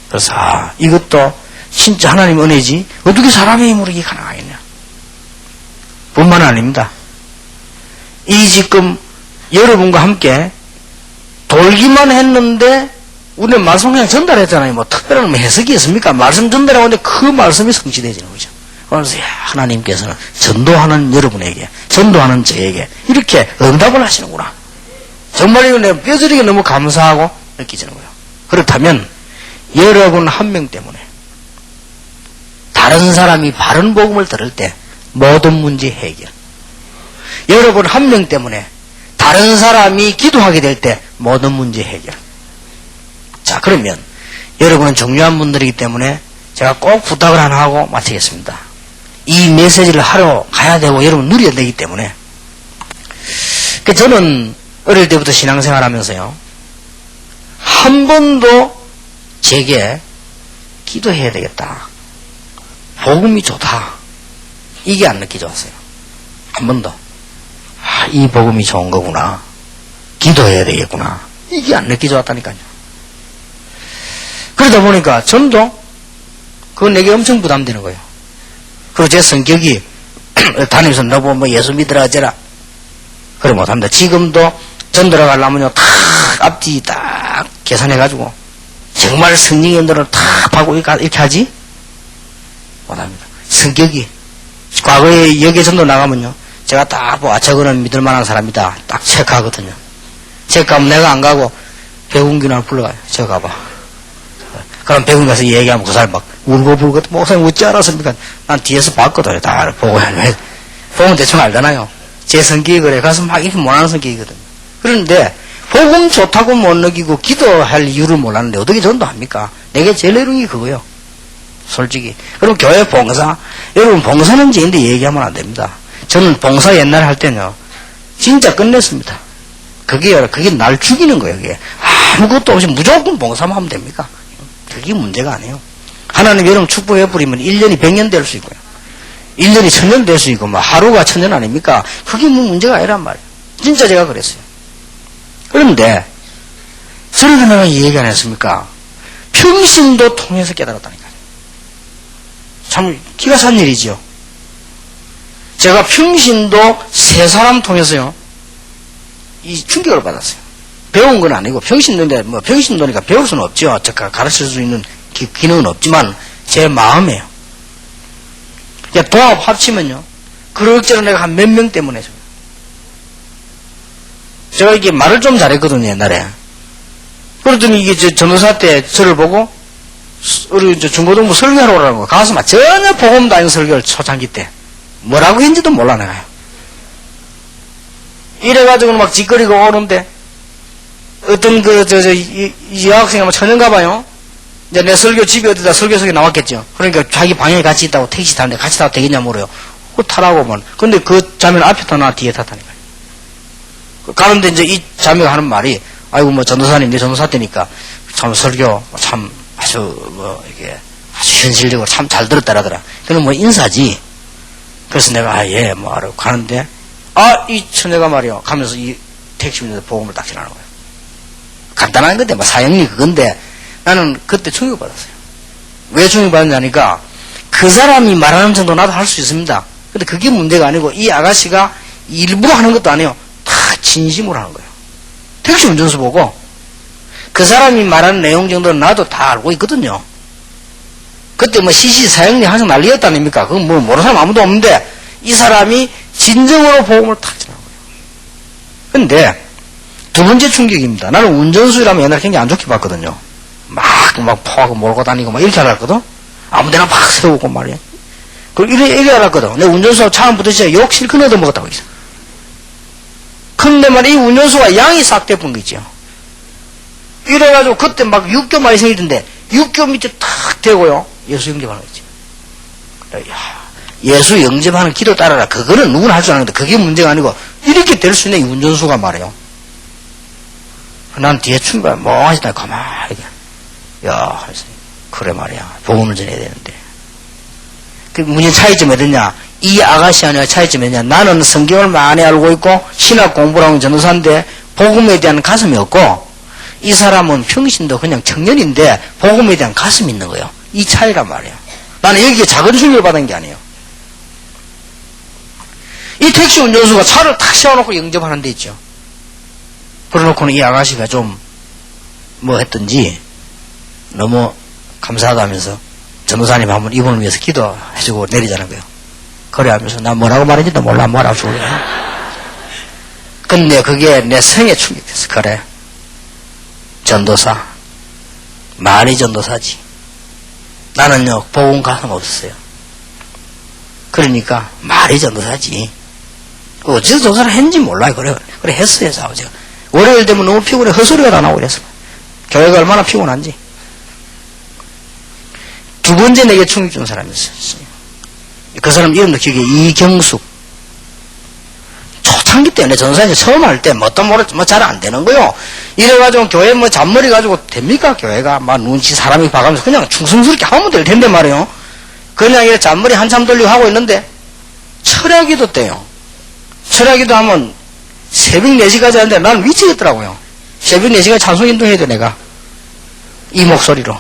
그래서 이것도 진짜 하나님 은혜지 어떻게 사람의 힘으로 이게 가능하겠냐? 뿐만 아닙니다. 이 지금 여러분과 함께 돌기만 했는데 우리는 말씀 그냥 전달했잖아요. 뭐 특별한 뭐 해석이 있습니까? 말씀 전달하는데 그 말씀이 성취되지는 거죠. 그래서 하나님께서는 전도하는 여러분에게, 전도하는 저에게 이렇게 응답을 하시는구나. 정말 이거 내가 뼈저리게 너무 감사하고 느끼지는 거예요. 그렇다면 여러분 한 명 때문에 다른 사람이 바른 복음을 들을 때 모든 문제 해결. 여러분 한 명 때문에 다른 사람이 기도하게 될 때 모든 문제 해결. 자, 그러면 여러분은 중요한 분들이기 때문에 제가 꼭 부탁을 하나 하고 마치겠습니다. 이 메시지를 하러 가야 되고 여러분 누려야 되기 때문에 저는 어릴 때부터 신앙생활 하면서요 한 번도 제게 기도해야 되겠다, 복음이 좋다, 이게 안 느껴져 왔어요. 한 번도 이 복음이 좋은 거구나, 기도해야 되겠구나, 이게 안 느껴져 왔다니까요. 그러다 보니까 전도 그건 내게 엄청 부담되는 거예요. 그리고 제 성격이 다니면서 너 뭐 예수 믿으라 어쩌라 그래 못합니다. 지금도 전도를 가려면요 딱 앞뒤 딱 계산해가지고 정말 성령인들은 다 하고 이렇게 하지? 못합니다. 성격이. 과거에 여기 전도 나가면요. 제가 딱 저거는 믿을 만한 사람이다. 딱 체크하거든요. 체크하면 내가 안 가고 백운기나 불러가요. 저 가봐. 그럼 백운 가서 얘기하면 그 사람 막 울고 불고 목사님 어찌 알았습니까? 난 뒤에서 봤거든요. 다 보고 보면 대충 알잖아요. 제 성격이 그래. 가서 막 이렇게 못하는 성격이거든요. 그런데 복음 좋다고 못 느끼고 기도할 이유를 몰랐는데 어떻게 전도합니까? 내게 제일 어려운 게 그거요. 솔직히. 그럼 교회 봉사. 여러분 봉사는 지인데 얘기하면 안 됩니다. 저는 봉사 옛날에 할 때는요. 진짜 끝냈습니다. 그게 날 죽이는 거예요. 그게. 아무것도 없이 무조건 봉사만 하면 됩니까? 그게 문제가 아니에요. 하나님 여러분 축복해버리면 1년이 100년 될 수 있고요. 1년이 1000년 될 수 있고 뭐 하루가 1000년 아닙니까? 그게 뭐 문제가 아니란 말이에요. 진짜 제가 그랬어요. 그런데 저렇게 내가 얘기 안 했습니까? 평신도 통해서 깨달았다니까요. 참 기가 찬 일이죠. 제가 평신도 세 사람 통해서요. 이 충격을 받았어요. 배운 건 아니고 평신도인데 뭐 평신도니까 배울 수는 없죠. 제가 가르칠 수 있는 기능은 없지만 제 마음에요. 동합 합치면요. 그럭저럭 내가 한 몇 명 때문에 제가 이게 말을 좀 잘했거든요, 옛날에. 그러더니 이게 전도사 때 저를 보고, 우리 중고등부 설교하러 오라는 거. 가서 막 전혀 복음도 아닌 설교를 초창기 때. 뭐라고 했는지도 몰라, 내가요. 이래가지고 막 짓거리고 오는데, 어떤 이 여학생이 아마 처녀인가 봐요. 이제 내 설교 집에 어디다 설교석에 나왔겠죠. 그러니까 자기 방에 같이 있다고 택시 타는데 같이 타도 되겠냐 물어요. 그거 타라고만. 근데 그 자매는 앞에 타나 뒤에 탔다니까요. 가는데 이제 이 자매가 하는 말이, 아이고 뭐 전도사님, 내 전도사 때니까 참 설교 참 아주 뭐 이게 아주 현실적으로 참 잘 들었다라더라. 그는 뭐 인사지. 그래서 내가 예 뭐 하라고 가는데 이 처녀가 말이요 가면서 이 택시 운전자 복음을 딱 전하는 거예요. 간단한 건데 뭐 사형리 그건데 나는 그때 충격받았어요. 왜 충격받았냐니까 그 사람이 말하는 정도 나도 할 수 있습니다. 근데 그게 문제가 아니고 이 아가씨가 일부러 하는 것도 아니에요. 다 진심으로 하는 거예요. 택시 운전수 보고 그 사람이 말하는 내용 정도는 나도 다 알고 있거든요. 그때 뭐 시시사형리 항상 난리였다 아닙니까? 그건 뭐 모르는 사람 아무도 없는데 이 사람이 진정으로 복음을 탁 전하는 거예요. 근데 두 번째 충격입니다. 나는 운전수라면 옛날에 굉장히 안 좋게 봤거든요. 막 포하고 몰고 다니고 막 이렇게 알았거든. 아무데나 막 세우고 말이야. 그리고 이래 알았거든. 내 운전수하고 차 안부터 진짜 욕 실컷 얻어먹었다고 했어. 근데 말이야 이 운전수가 양이 싹 돼본 거 있죠. 이래가지고 그때 막 육교 많이 생기던데 육교 밑에 탁 대고요. 예수 영접하는 거지. 그래, 예수 영접하는 기도 따라라. 그거는 누구나 할 줄 아는데 그게 문제가 아니고 이렇게 될 수 있는 이 운전수가 말이에요. 난 뒤에 충분히 멍하시다 가만히 야 그래 말이야 복음을 전해야 되는데 그 문제 차이점이 어딨냐 이 아가씨 아니야 차이점이 어딨냐 나는 성경을 많이 알고 있고 신학 공부를 하는 전도사인데 복음에 대한 가슴이 없고 이 사람은 평신도 그냥 청년인데 복음에 대한 가슴이 있는 거예요. 이 차이란 말이에요. 나는 여기에 작은 충격을 받은 게 아니에요. 이 택시 운전수가 차를 탁 세워놓고 영접하는 데 있죠. 그러놓고는 이 아가씨가 좀 뭐 했든지 너무 감사하다면서 전도사님 한번 이분을 위해서 기도해주고 내리자는 거예요. 그래 하면서 나 뭐라고 말했는지도 몰라 뭐라고 주고 근데 그게 내 성에 충격됐어. 그래 전도사 말이 전도사지. 나는요 복음 가슴 없었어요. 그러니까 말이 전도사지. 어째서 전도사를 했는지 몰라요. 그래 했어요. 제가 월요일 되면 너무 피곤해 헛소리가 다 나오고 그랬어. 교회가 얼마나 피곤한지. 두 번째 내게 충격 준 사람이 있었어요. 그 사람 이름도 기억해. 이경숙. 초창기 때 내 전도사님 처음 할 때 뭣도 모르지 뭐 잘 안 되는 거요. 이래가지고 교회 뭐 잔머리 가지고 됩니까? 교회가 막 눈치 사람이 봐가면서 그냥 충성스럽게 하면 될 텐데 말이에요. 그냥 이렇게 잔머리 한참 돌리고 하고 있는데 철야기도 때요. 철야기도 하면 새벽 4시까지 하는데 나는 미치겠더라고요. 새벽 4시까지 찬송인도 해야 돼 내가. 이 목소리로.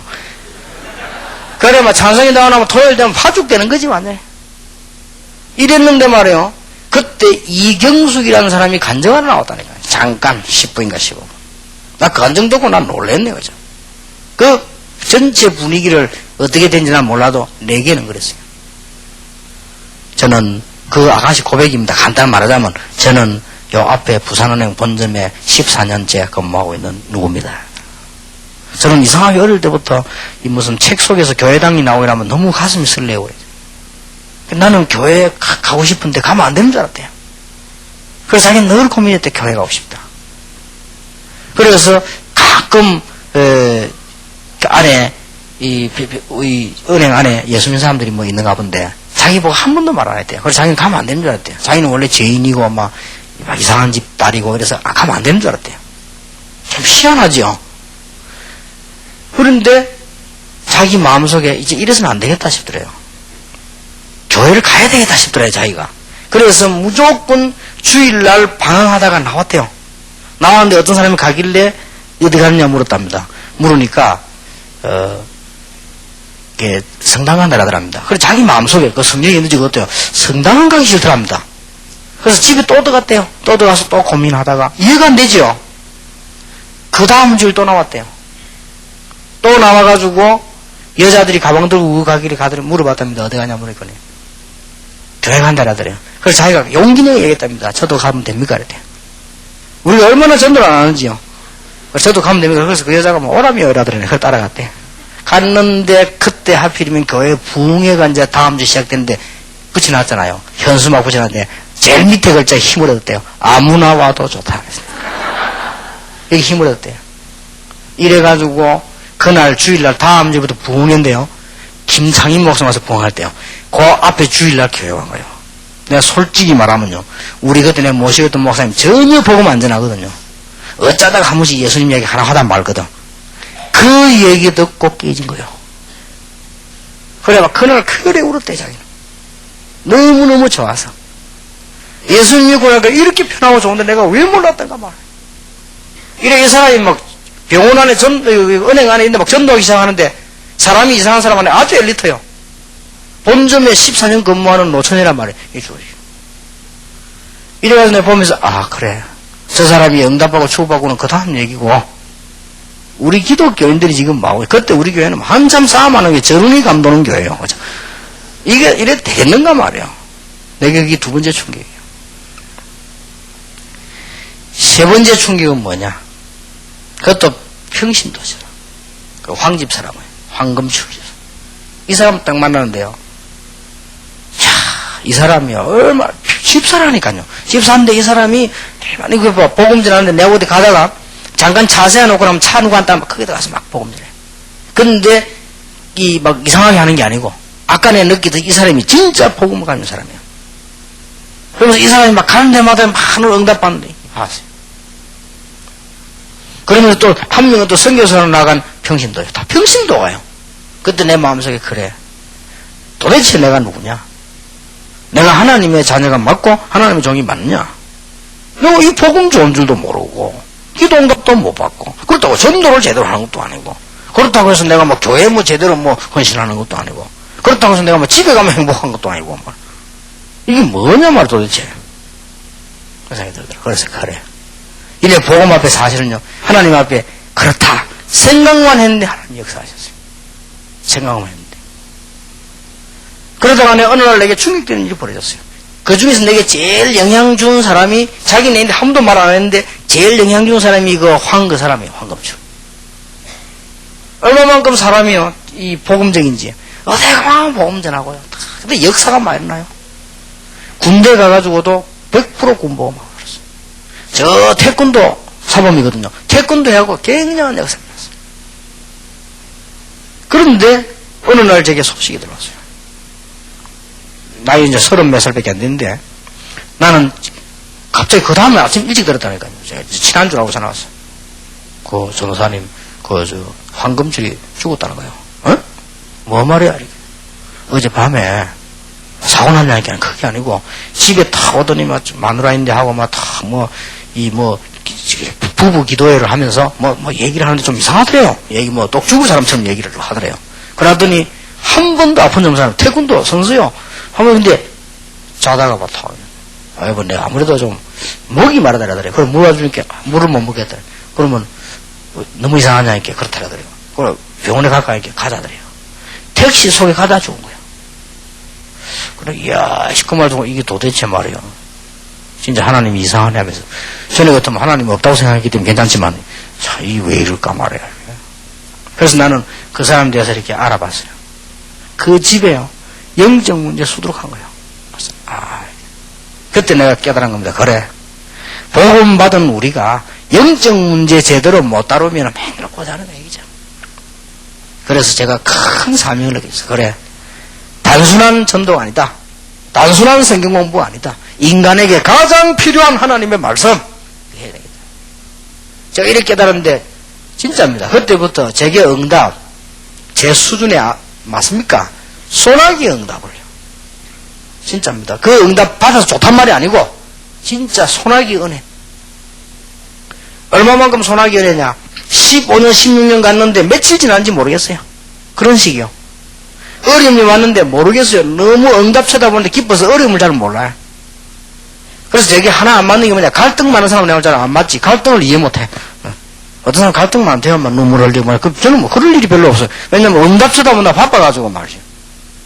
그래 막 찬송인도 안 하면 토요일 되면 파죽되는 거지 맞네. 이랬는데 말이에요. 그때 이경숙이라는 사람이 간증하러 나왔다니까. 잠깐 10분인가 15분. 나 그 간증 듣고 난 놀랬네 그죠. 그 전체 분위기를 어떻게 된지 난 몰라도 내게는 그랬어요. 저는 그 아가씨 고백입니다. 간단히 말하자면 저는 요 앞에 부산은행 본점에 14년째 근무하고 있는 누구입니다. 저는 이상하게 어릴 때부터 이 무슨 책 속에서 교회당이 나오고 이러면 너무 가슴이 설레고 그래요. 나는 교회 가고 싶은데 가면 안 되는 줄 알았대요. 그래서 자기는 늘 고민했대. 교회 가고 싶다. 그래서 가끔 안에 이 은행 안에 예수 믿는 사람들이 뭐 있는가 본데 자기 보고 한 번도 말 안 했대요. 그래서 자기는 가면 안 되는 줄 알았대요. 자기는 원래 죄인이고 막 이상한 집 딸이고 그래서 가면 안 되는 줄 알았대요. 참 희한하죠. 그런데 자기 마음속에 이제 이래서는 안 되겠다 싶더래요. 교회를 가야 되겠다 싶더래요, 자기가. 그래서 무조건 주일날 방황하다가 나왔대요. 나왔는데 어떤 사람이 가길래 어디 가느냐 물었답니다. 물으니까 성당 간다라 하더랍니다. 그래서 자기 마음속에 그 성경에 있는지 어때요? 성당은 가기 싫더랍니다. 그래서 집에 또 들어갔대요. 또 들어가서 또 고민하다가 이해가 안 되죠. 그 다음 주일 또 나왔대요. 또 나와가지고 여자들이 가방 들고 가길래 가더니 물어봤답니다. 어디 가냐 물었더니 교회 간다라더래요. 그래서 자기가 용기 내게 얘기했답니다. 저도 가면 됩니까? 그랬대요. 우리가 얼마나 전도를 안 하는지요. 저도 가면 됩니까? 그래서 그 여자가 뭐 오라며 이라더래요. 그걸 따라갔대. 갔는데 그때 하필이면 교회 부흥회가 이제 다음 주 시작됐는데 붙여놨잖아요. 현수막 붙여놨는데 제일 밑에 글자에 힘을 얻었대요. 아무나 와도 좋다. 여기 힘을 얻었대요. 이래가지고 그날 주일날 다음 주부터 부흥회인데요. 김상인 목사 와서 부흥할 때요. 그 앞에 주일날 교회 간 거예요. 내가 솔직히 말하면요. 우리 그때 내가 모시겠던 목사님 전혀 복음 안 전하거든요. 어쩌다가 한 번씩 예수님 얘기 하나 하다 말거든. 그 얘기 듣고 깨진 거예요. 그래 막 그날 그래 울었대 자기는. 너무너무 좋아서. 예수님 믿고 나니까 이렇게 편하고 좋은데 내가 왜 몰랐던가 말. 이래 이 사람이 막 병원 안에 은행 안에 있는데 막 전도하기 시작하는데 사람이 이상한 사람 안에 아주 엘리트요. 본점에 14년 근무하는 노천이란 말이에요. 이래가지고 내가 보면서 아 그래 저 사람이 응답하고 축복받고는 그 다음 얘기고 우리 기독교인들이 지금 뭐하고 그때 우리 교회는 한참 싸움하는 게 저run이 감도는 교회예요. 그죠? 이게 이래 되겠는가 말이에요. 내가 그게 두 번째 충격이에요. 세 번째 충격은 뭐냐? 그것도 평신도죠. 그 황집 사람이에요. 황금축이죠. 이 사람 딱 만나는데요. 이 사람이요. 얼마나 집사라니까요. 집사인데 이 사람이 아니 그 복음전하는데 내가 어디 가다가 잠깐 차세워 놓고 나면 차 누구 한다 거기다 가서 막 복음전해. 근데 이 막 이상하게 하는 게 아니고 아까 내가 느끼던 이 사람이 진짜 복음을 가진 사람이에요. 그러면서 이 사람이 막 가는 데마다 많은 응답받는데 봤어요. 그러면서 또 한 명은 또 선교사로 나간 평신도예요. 다 평신도가요. 그때 내 마음속에 그래. 도대체 내가 누구냐? 내가 하나님의 자녀가 맞고 하나님의 종이 맞냐? 내가 이 복음 좋은 줄도 모르고 기도 응답도 못 받고 그렇다고 전도를 제대로 하는 것도 아니고 그렇다고 해서 내가 뭐 교회 뭐 제대로 뭐 헌신하는 것도 아니고 그렇다고 해서 내가 뭐 집에 가면 행복한 것도 아니고 말. 이게 뭐냐 말 도대체. 그 생각이 들더라. 그래서 그래. 이래 복음 앞에 사실은요 하나님 앞에 그렇다 생각만 했는데 하나님 역사하셨어요. 생각만 했는데 그러다가 어느 날 내게 충격되는 일이 벌어졌어요. 그 중에서 내게 제일 영향 준 사람이 자기 내인데 한 번도 말 안 했는데 제일 영향 준 사람이 그 사람이에요. 황금축. 얼마만큼 사람이요 이 복음적인지 어디 가면 복음 전하고요. 근데 역사가 많이 나요. 군대 가가지고도 100% 군복음하고 그랬어요. 저 태권도 사범이거든요. 태권도하고 굉장한 역사가 났어요. 그런데 어느 날 제게 소식이 들어왔어요. 나이 이제 30몇 살밖에 안 됐는데 나는 갑자기 그 다음에 아침 일찍 들었다니까요. 제가 친한 줄 알고 전화 왔어요. 그 전도사님 황금줄이 죽었다는 거예요. 어? 뭐 말이야 이렇게. 어젯밤에 사고 났냐니까 그게 아니고 집에 다 오더니 막 마누라인데 하고 막 다 부부 기도회를 하면서 뭐 얘기를 하는데 좀 이상하더래요. 얘기 똑 죽은 사람처럼 얘기를 하더래요. 그러더니 한 번도 아픈 점사람 태권도 선수요. 하면 근데 자다가 막 타. 아이고 내가 아무래도 좀 목이 마르다라더래. 그럼 물어주니까 물을 못 먹겠다. 그러면 너무 이상하냐니까 그렇다라더래요. 그럼 병원에 가까이 이렇게 가다 드려요. 택시 속에 가다 죽은 거예요. 그래, 이야, 그 말 듣고 이게 도대체 말이야. 진짜 하나님이 이상하네 하면서. 전에 같으면 하나님 없다고 생각했기 때문에 괜찮지만, 자, 이 왜 이럴까 말이야. 그래서 나는 그 사람에 대해서 이렇게 알아봤어요. 그 집에요, 영적 문제 수두룩한 거예요. 그래서, 그때 내가 깨달은 겁니다. 그래. 복음 받은 우리가 영적 문제 제대로 못 다루면 맨날 고자는 얘기죠. 그래서 제가 큰 사명을 느꼈어요. 그래. 단순한 전도가 아니다. 단순한 성경 공부가 아니다. 인간에게 가장 필요한 하나님의 말씀. 해야 되겠다. 제가 이렇게 깨달았는데, 진짜입니다. 그때부터 제게 응답, 제 수준에 맞습니까? 소나기 응답을요. 진짜입니다. 그 응답 받아서 좋단 말이 아니고, 진짜 소나기 은혜. 얼마만큼 소나기 은혜냐? 15년, 16년 갔는데 며칠 지났는지 모르겠어요. 그런 식이요. 어려움이 왔는데 모르겠어요. 너무 응답 쳐다보는데 기뻐서 어려움을 잘 몰라요. 그래서 저게 하나 안 맞는 게 뭐냐? 갈등 많은 사람은 내가 잘 안 맞지. 갈등을 이해 못해. 어떤 사람 갈등 많대요. 막 눈물 흘리고 말이야. 저는 뭐 그럴 일이 별로 없어요. 왜냐면 응답 쳐다보다 바빠가지고 말이죠.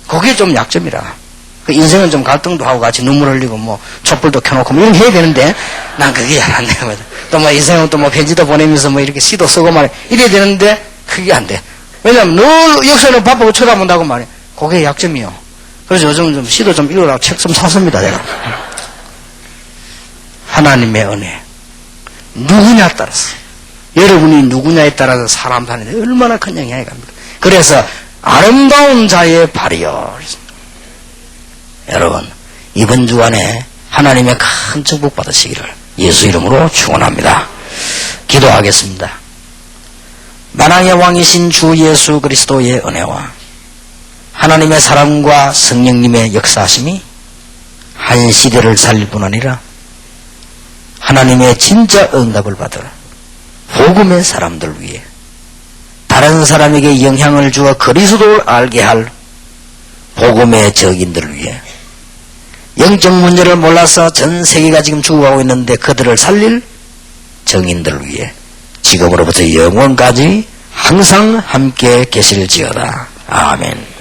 그게 좀 약점이라. 그 인생은 좀 갈등도 하고 같이 눈물 흘리고 뭐 촛불도 켜놓고 뭐 이런 게 해야 되는데 난 그게 잘 안 돼요. 또 뭐 인생은 또 뭐 편지도 보내면서 뭐 이렇게 시도 쓰고 말이야. 이래야 되는데 그게 안 돼. 왜냐면 늘 역사는 바쁘고 쳐다본다고 말이야. 그게 약점이요. 그래서 요즘 좀 시도 좀 읽으라고 책 좀 샀습니다, 제가. 하나님의 은혜. 누구냐에 따라서. 여러분이 누구냐에 따라서 사람 사는데 얼마나 큰 영향이 갑니까? 그래서 아름다운 자의 발이요. 여러분, 이번 주간에 하나님의 큰 축복 받으시기를 예수 이름으로 축원합니다. 기도하겠습니다. 만왕의 왕이신 주 예수 그리스도의 은혜와 하나님의 사랑과 성령님의 역사하심이 한 시대를 살릴 뿐 아니라 하나님의 진짜 응답을 받을 복음의 사람들 위해 다른 사람에게 영향을 주어 그리스도를 알게 할 복음의 적인들을 위해 영적 문제를 몰라서 전 세계가 지금 죽어가고 있는데 그들을 살릴 정인들을 위해 지금으로부터 영원까지 항상 함께 계실지어다. 아멘.